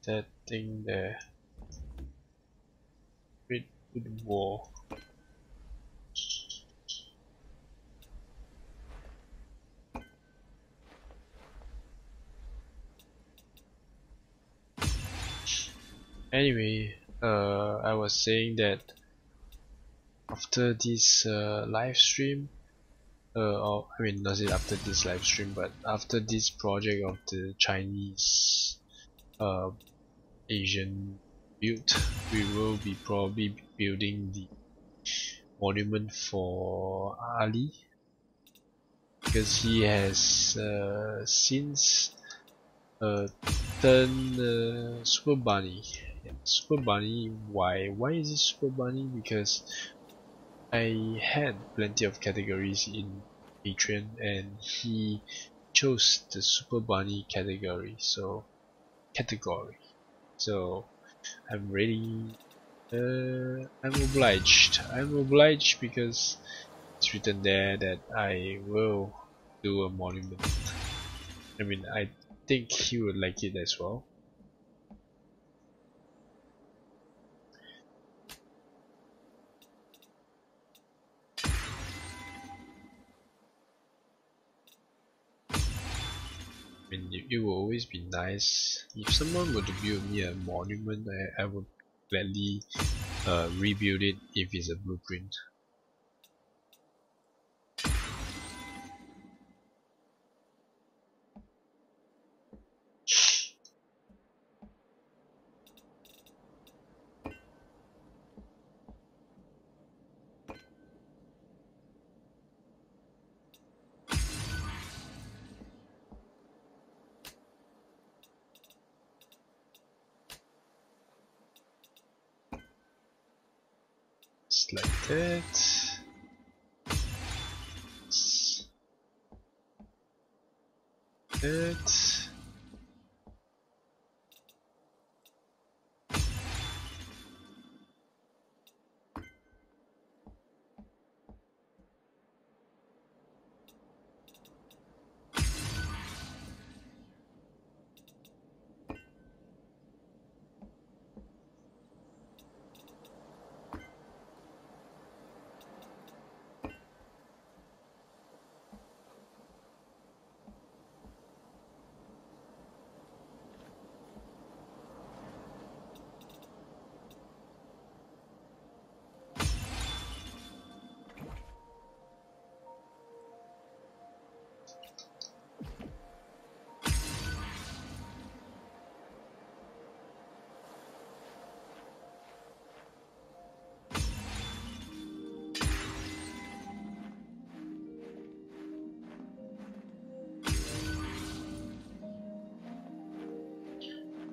That thing there. With wall. Anyway, I was saying that after this live stream, or I mean, not after this live stream, but after this project of the Chinese uh, Asian build, we will be probably building the monument for Ali, because he has since turned Super Bunny. Yeah, Super Bunny. Why? Why is it Super Bunny? Because I had plenty of categories in Patreon, and he chose the Super Bunny category. So I'm really I'm obliged. I'm obliged because it's written there that I will do a monument. I mean, I think he would like it as well. I mean, it will always be nice if someone were to build me a monument. I would gladly rebuild it if it's a blueprint. Just like that. That.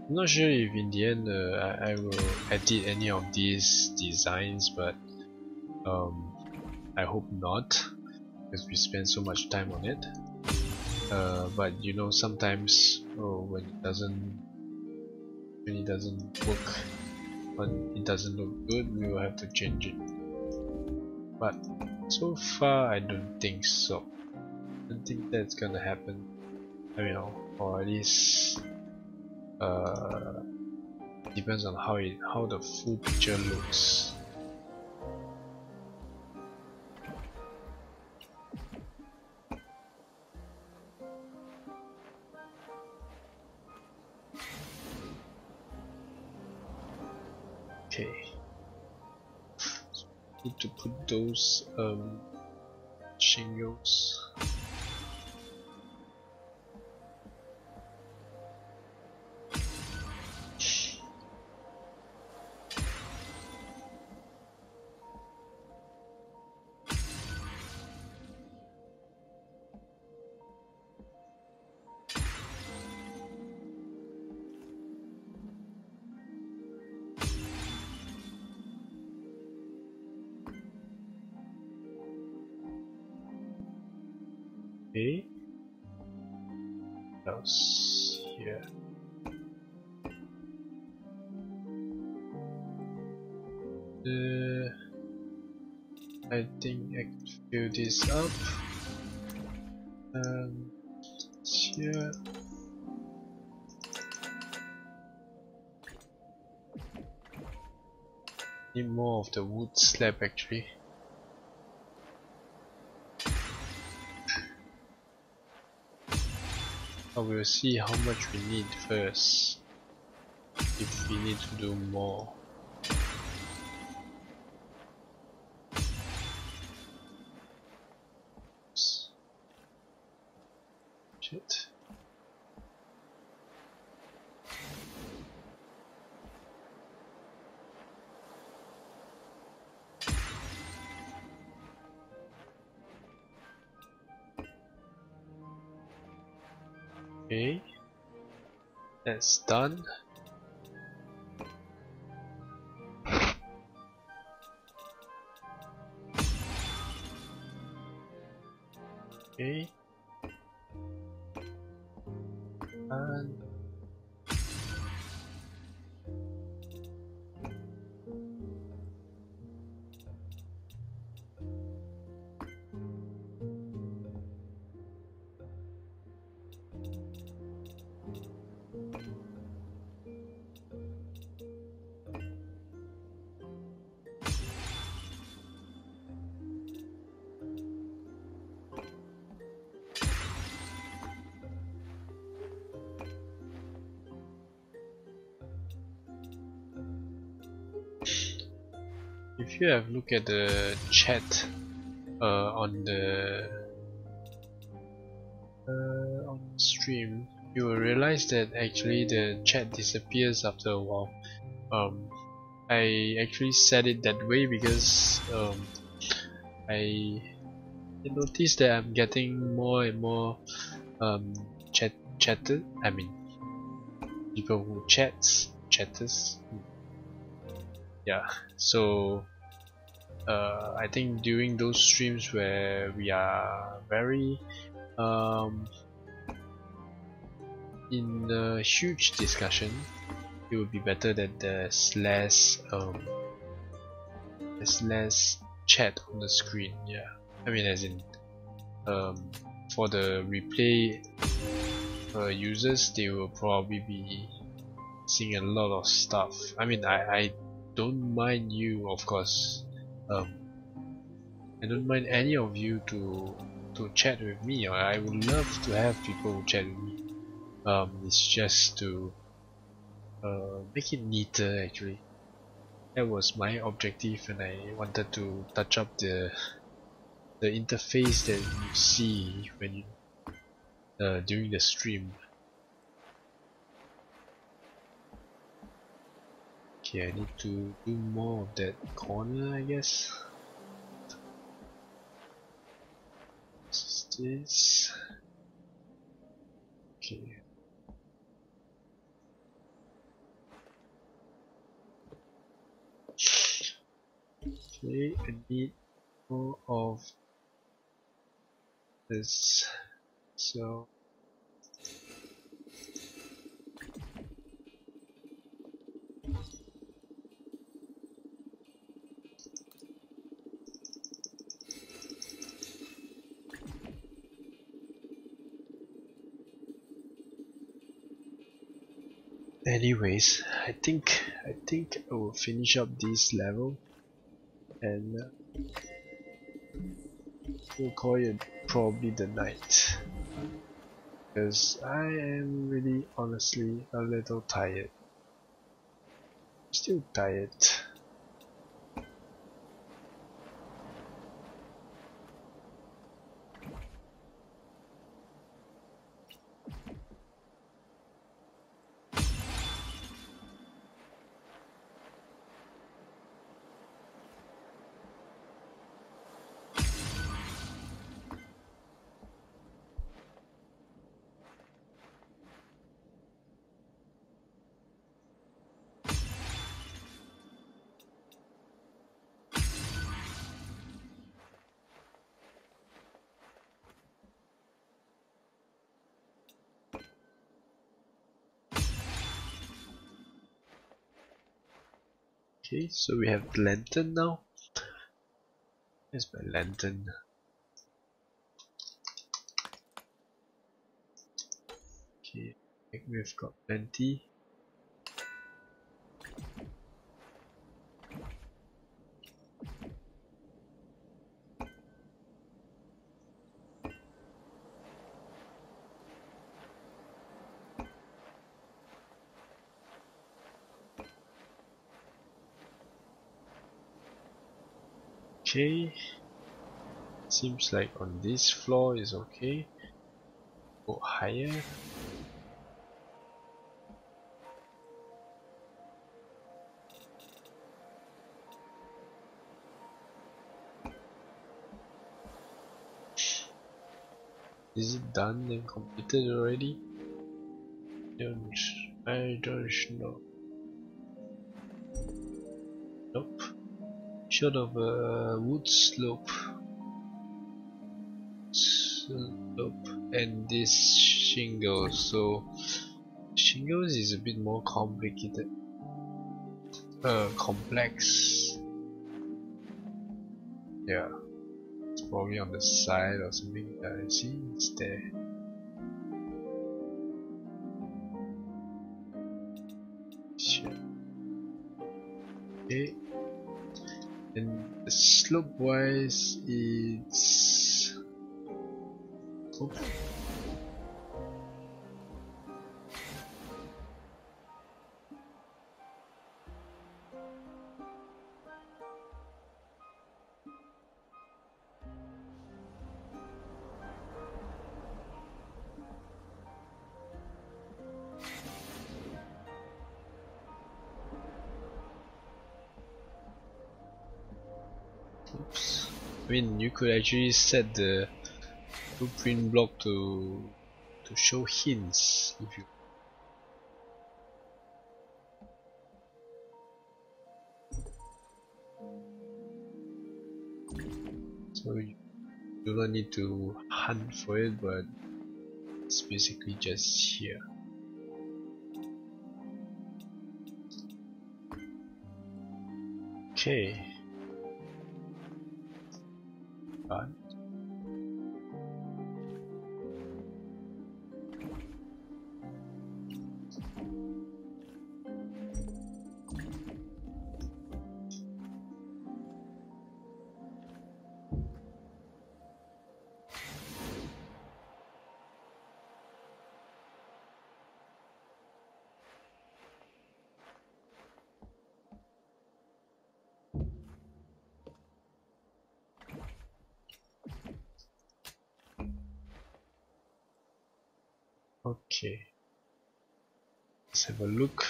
I'm not sure if in the end I will edit any of these designs, but I hope not, because we spend so much time on it. But you know, sometimes when it doesn't work, when it doesn't look good, we will have to change it. But so far, I don't think so. I don't think that's gonna happen. I mean, or at least depends on how the full picture looks. Okay, so need to put those shingles. Okay, what else here? I think I could fill this up. Here. Need more of the wood slab actually. I will see how much we need first. if we need to do more. Shit. Okay, that's done. Okay, and if you have looked at the chat on the stream, you will realize that actually the chat disappears after a while. I actually set it that way because I noticed that I'm getting more and more chatter. I mean, people who chatters. Yeah. So I think during those streams where we are very in a huge discussion, it would be better that there's less chat on the screen. Yeah, I mean, as in for the replay users, they will probably be seeing a lot of stuff. I mean, I don't mind you, of course. I don't mind any of you to chat with me. I would love to have people who chat with me. It's just to make it neater actually. That was my objective, and I wanted to touch up the interface that you see when you during the stream. Okay, I need to do more of that corner, I guess. What's this? Okay. Okay, I need more of this. So anyways, I think I will finish up this level and we'll call it probably the night, because I am really honestly a little tired. Still tired. Okay, so we have the lantern now. Here's my lantern. Okay, I think we've got plenty. Okay. Seems like on this floor is okay. Go higher. Is it done and completed already? I don't know. Nope. Short of a wood slope. And this shingles. So shingles is a bit more complicated. Complex. Yeah. It's probably on the side or something. I see it's there. Sure. Okay. And the slope wise it's oops. I mean, you could actually set the blueprint block to show hints if you. So you do not need to hunt for it, but it's basically just here. Okay. Done. Okay. Let's have a look.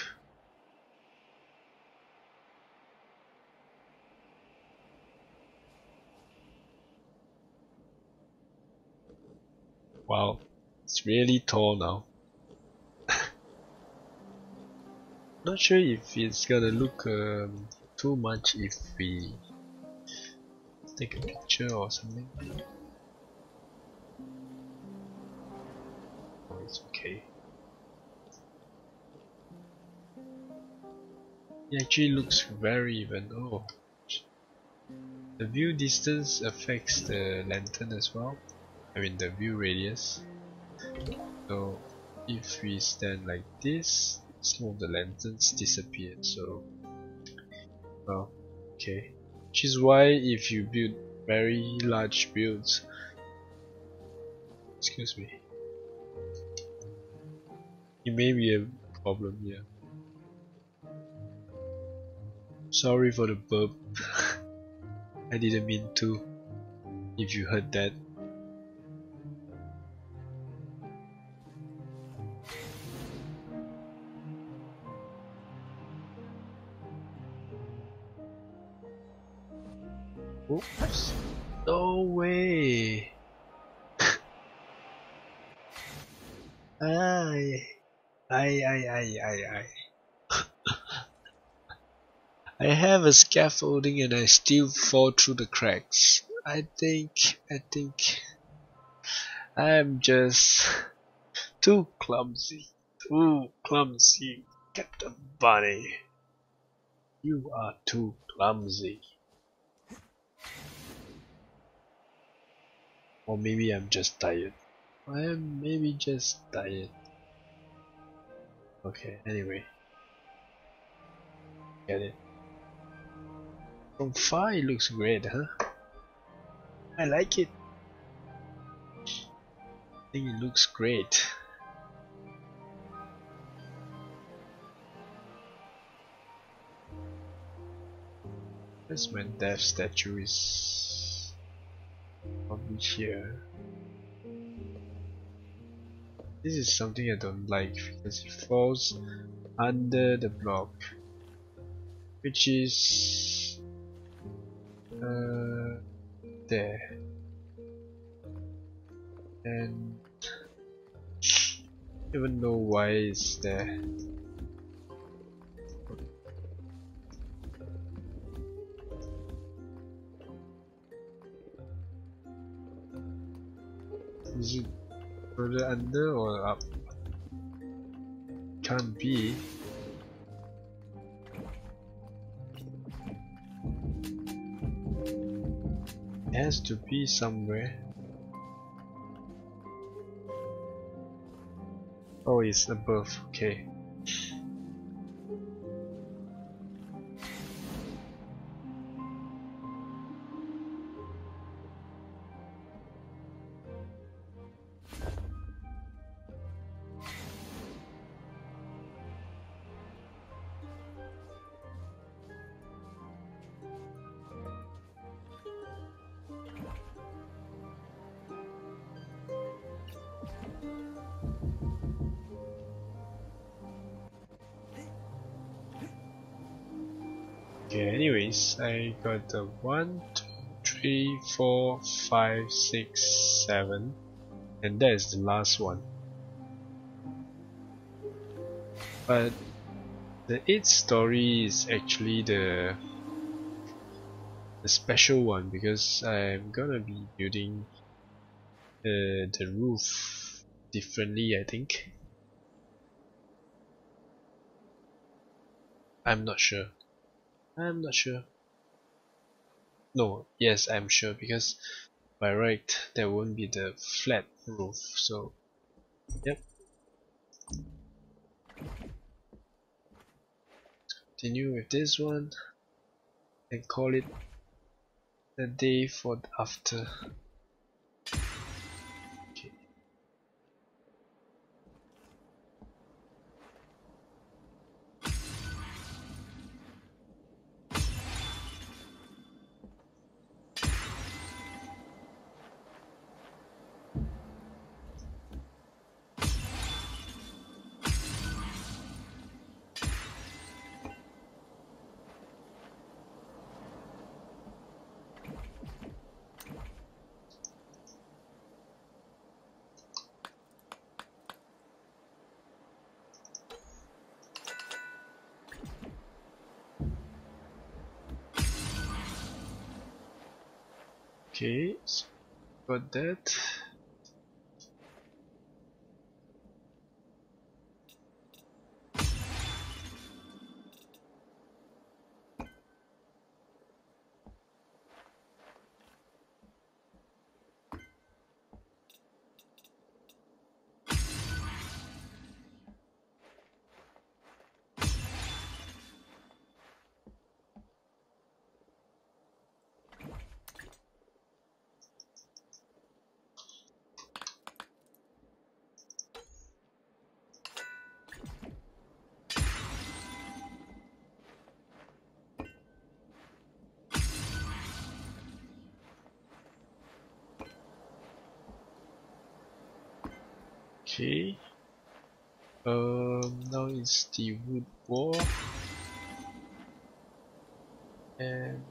Wow, it's really tall now. Not sure if it's gonna look too much if we take a picture or something. Oh, it's okay. It actually looks very even. Oh, the view distance affects the lantern as well. I mean the view radius. So if we stand like this, some of the lanterns disappear. So, well, okay. Which is why if you build very large builds, excuse me, it may be a problem. Yeah. Sorry for the burp. I didn't mean to. If you heard that. Oops. No way. I. I. I have a scaffolding and I still fall through the cracks. I think I'm just too clumsy. Too clumsy. Captain Bunny. You are too clumsy. Or maybe I'm just tired. I am maybe just tired. Okay, anyway. Get it. From far it looks great, huh? I like it. I think it looks great. Where's my death statue? Is probably here. This is something I don't like because it falls under the block, which is there, and I don't even know why it's there. Is it further under or up? Can't be. It has to be somewhere. Oh, it's above. Okay. Okay, anyways, I got the 1, 2, 3, 4, 5, 6, 7, and that is the last one. But the 8th story is actually the special one because I'm gonna be building the roof differently, I think. I'm not sure. I'm not sure. No, yes, I'm sure because by right there won't be the flat roof. So, yep. Continue with this one and call it a day for after. Okay. Okay, so got that. Okay. Now it's the wood wall and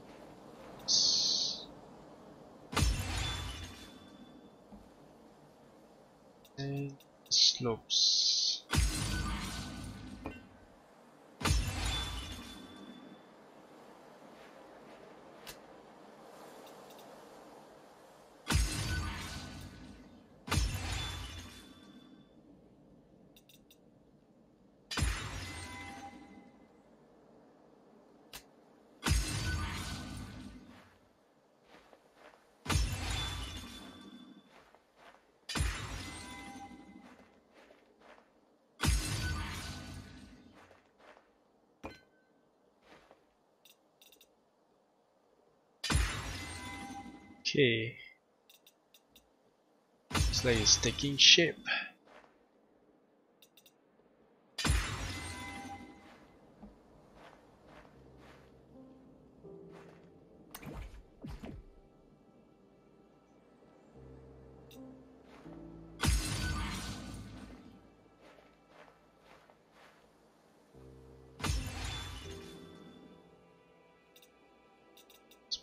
slopes. Okay. Looks like it's taking shape.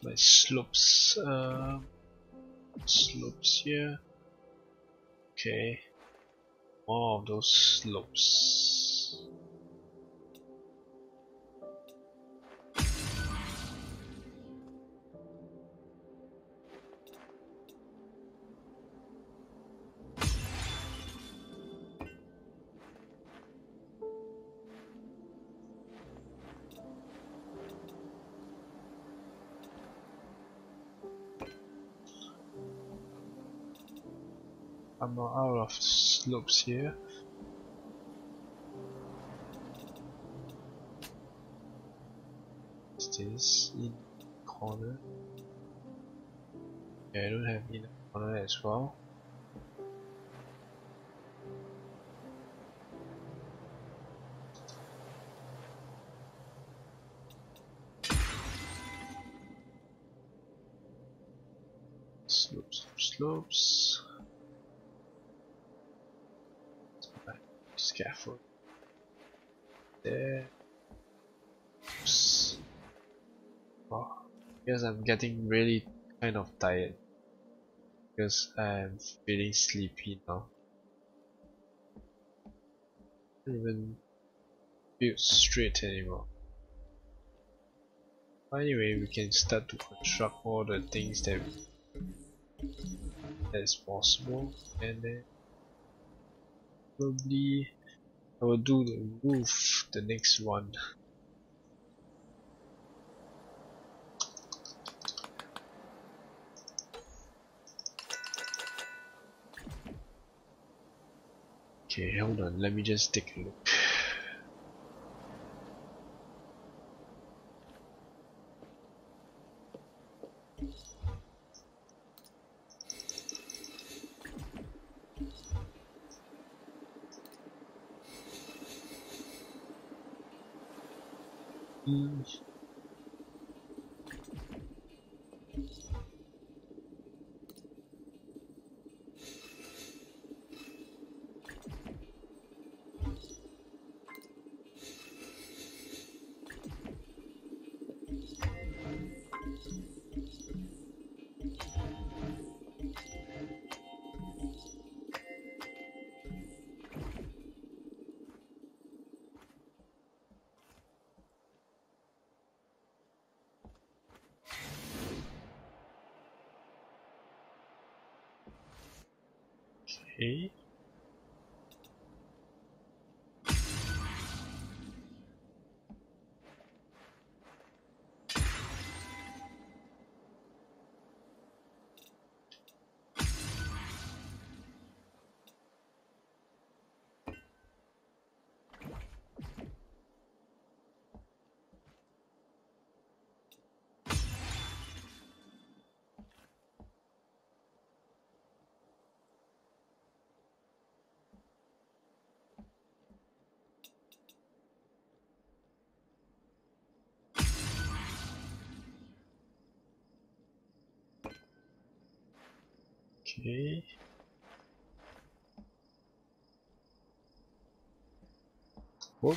my slopes. Slopes here. Okay, more of those slopes. I'm out of slopes here. Is this in corner? Yeah, I don't have in corner as well. Slopes, slopes. Scaffold there. Oops. Oh, because I'm getting really kind of tired because I'm feeling sleepy now. I don't even feel straight anymore. Anyway, we can start to construct all the things that is possible, and then probably I will do the roof, the next one. Okay, hold on, let me just take a look. Okay. Okay. Whoop.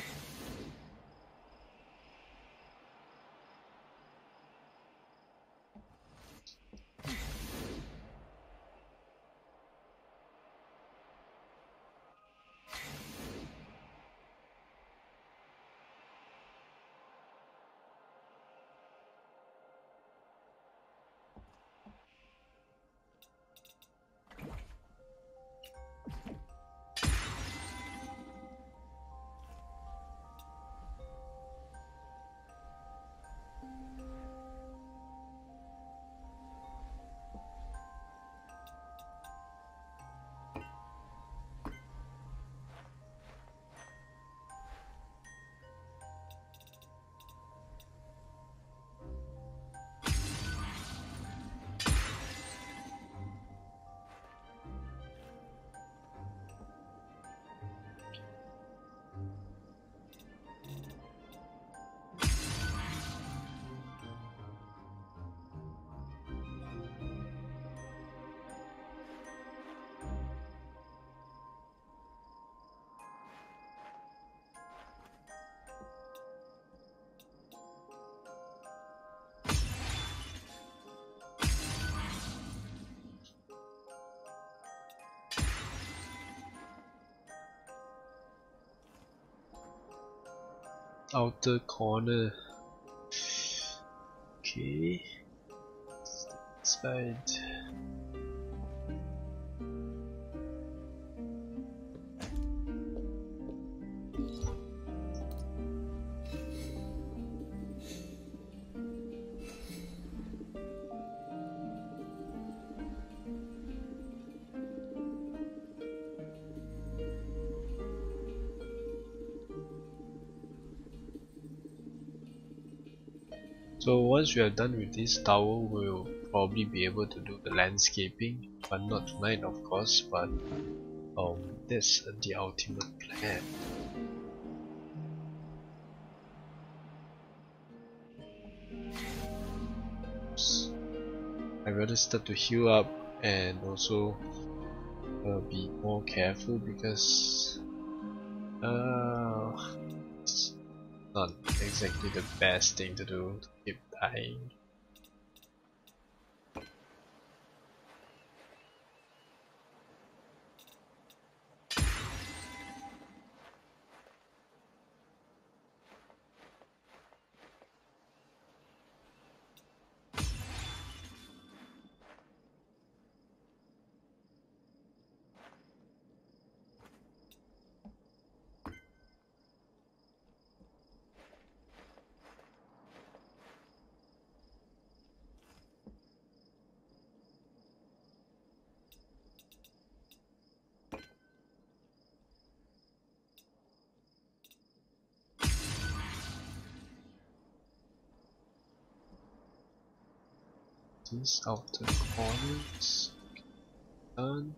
outer corner. Okay, side. So once we are done with this tower, we'll probably be able to do the landscaping, but not tonight of course, but that's the ultimate plan. I'd rather start to heal up and also be more careful because it's not exactly the best thing to do to keep dying. These outer corners done.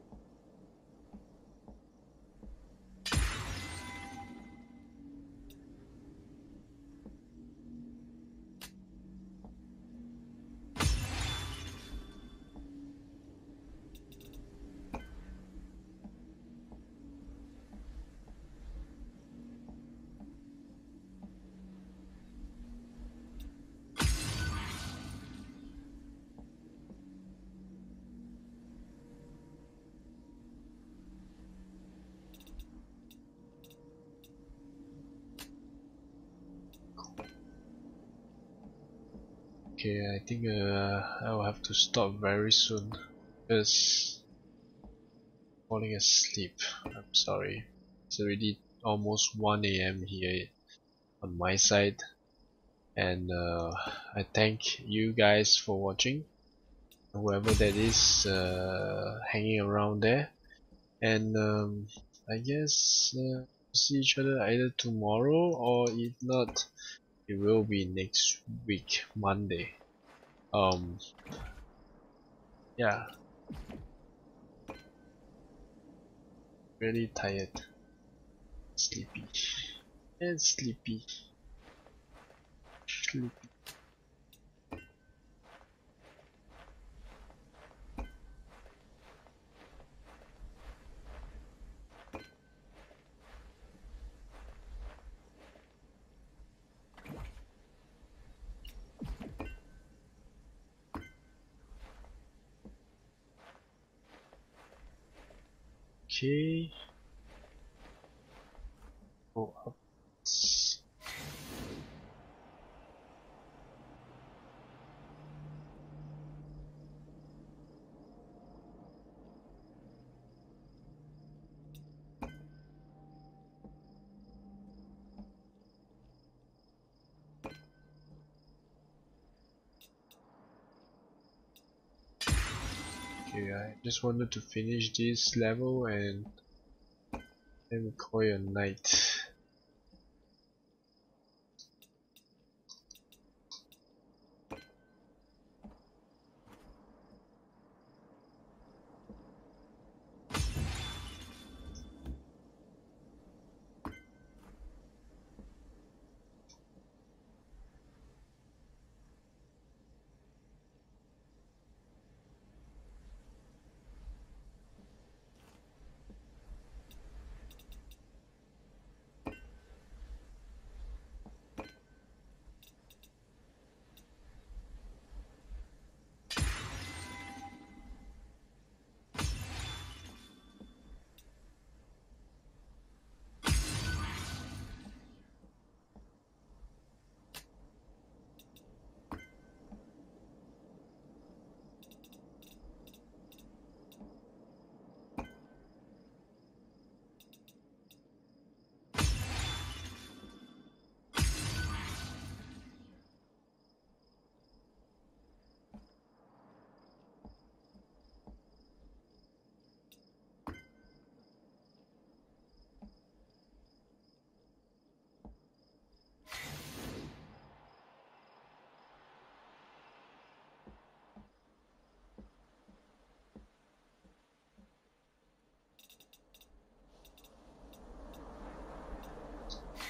Okay, I think I'll have to stop very soon because falling asleep. I'm sorry. It's already almost 1 AM here on my side, and I thank you guys for watching, whoever that is hanging around there, and I guess see each other either tomorrow or if not, it will be next week, Monday. Yeah, really tired, sleepy, and sleepy. Okay, go up. Okay, I just wanted to finish this level and then we call it a night.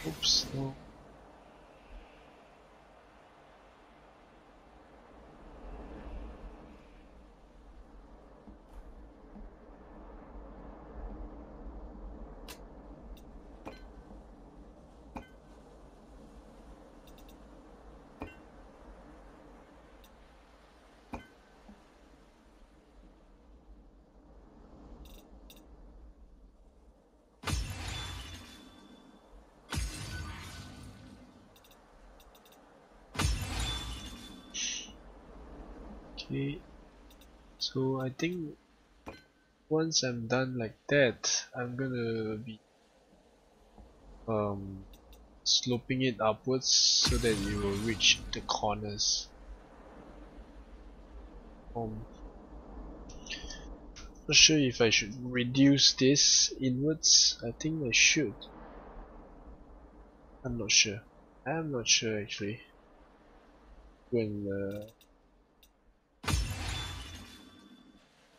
Oops, no. Okay, so I think once I'm done like that, I'm gonna be sloping it upwards so that it will reach the corners. Not sure if I should reduce this inwards. I think I should. I'm not sure. I'm not sure actually. When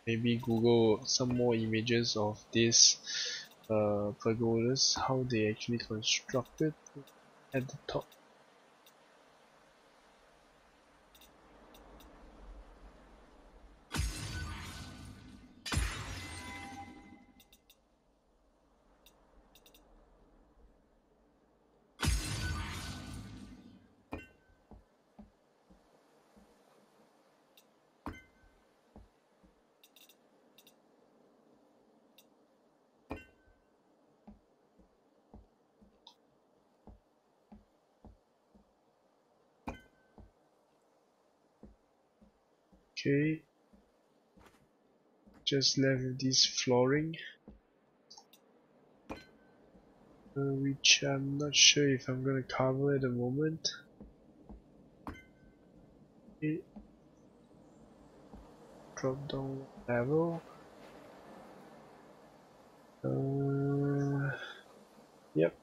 maybe Google some more images of this pagodas, how they actually constructed at the top. Okay, just left with this flooring, which I'm not sure if I'm gonna cover at the moment. Okay. Drop down level. Yep.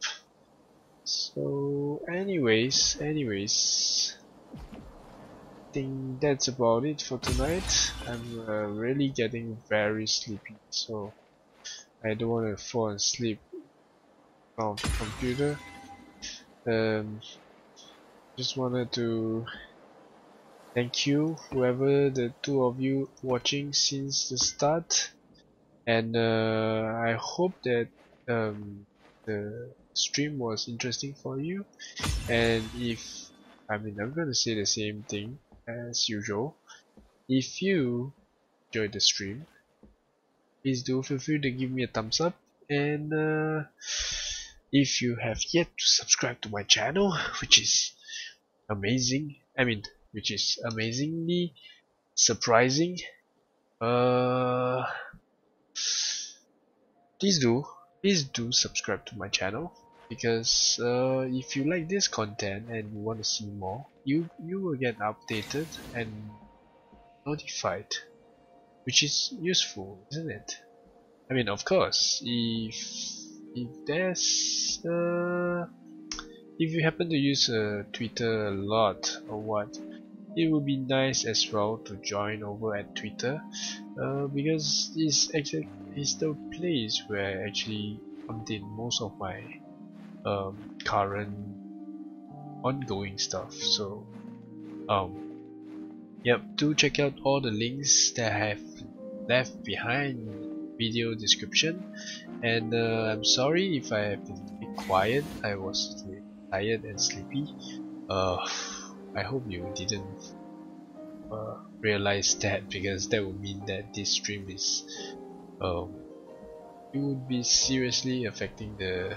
So anyways, I think that's about it for tonight. I'm really getting very sleepy, so I don't want to fall asleep on the computer. Just wanted to thank you, whoever the two of you watching since the start, and I hope that the stream was interesting for you. And if I'm gonna say the same thing as usual. If you enjoyed the stream, please do feel free to give me a thumbs up, and if you have yet to subscribe to my channel, which is amazing, which is amazingly surprising, uh, please do subscribe to my channel, because if you like this content and you want to see more, you will get updated and notified, which is useful, isn't it? I mean, of course, if there's if you happen to use Twitter a lot or what, it would be nice as well to join over at Twitter, because it's the place where I actually update most of my current ongoing stuff. So yep, do check out all the links that I have left behind video description. And I'm sorry if I have been a bit quiet. I was really tired and sleepy. I hope you didn't realize that, because that would mean that this stream is it would be seriously affecting the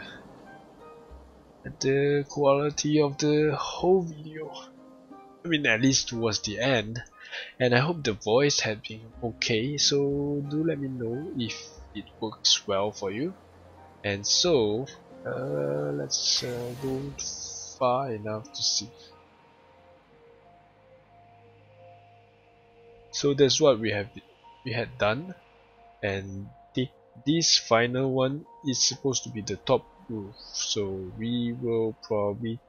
quality of the whole video. I mean, at least towards the end. And I hope the voice had been okay, so do let me know if it works well for you. And so let's go far enough to see. So that's what we had done, and this final one is supposed to be the top roof, so we will probably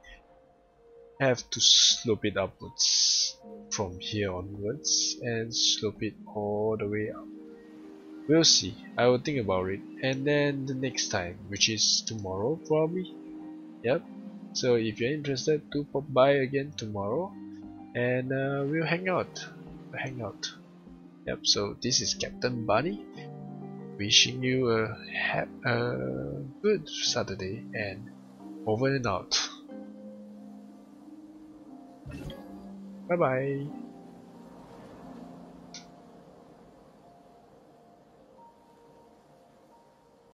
have to slope it upwards from here onwards and slope it all the way up. We'll see. I will think about it, and then the next time, which is tomorrow probably, Yep. So if you're interested, do pop by again tomorrow, and we'll hang out. Yep. So this is Captain Bunny, wishing you a good Saturday, and over and out. Bye bye.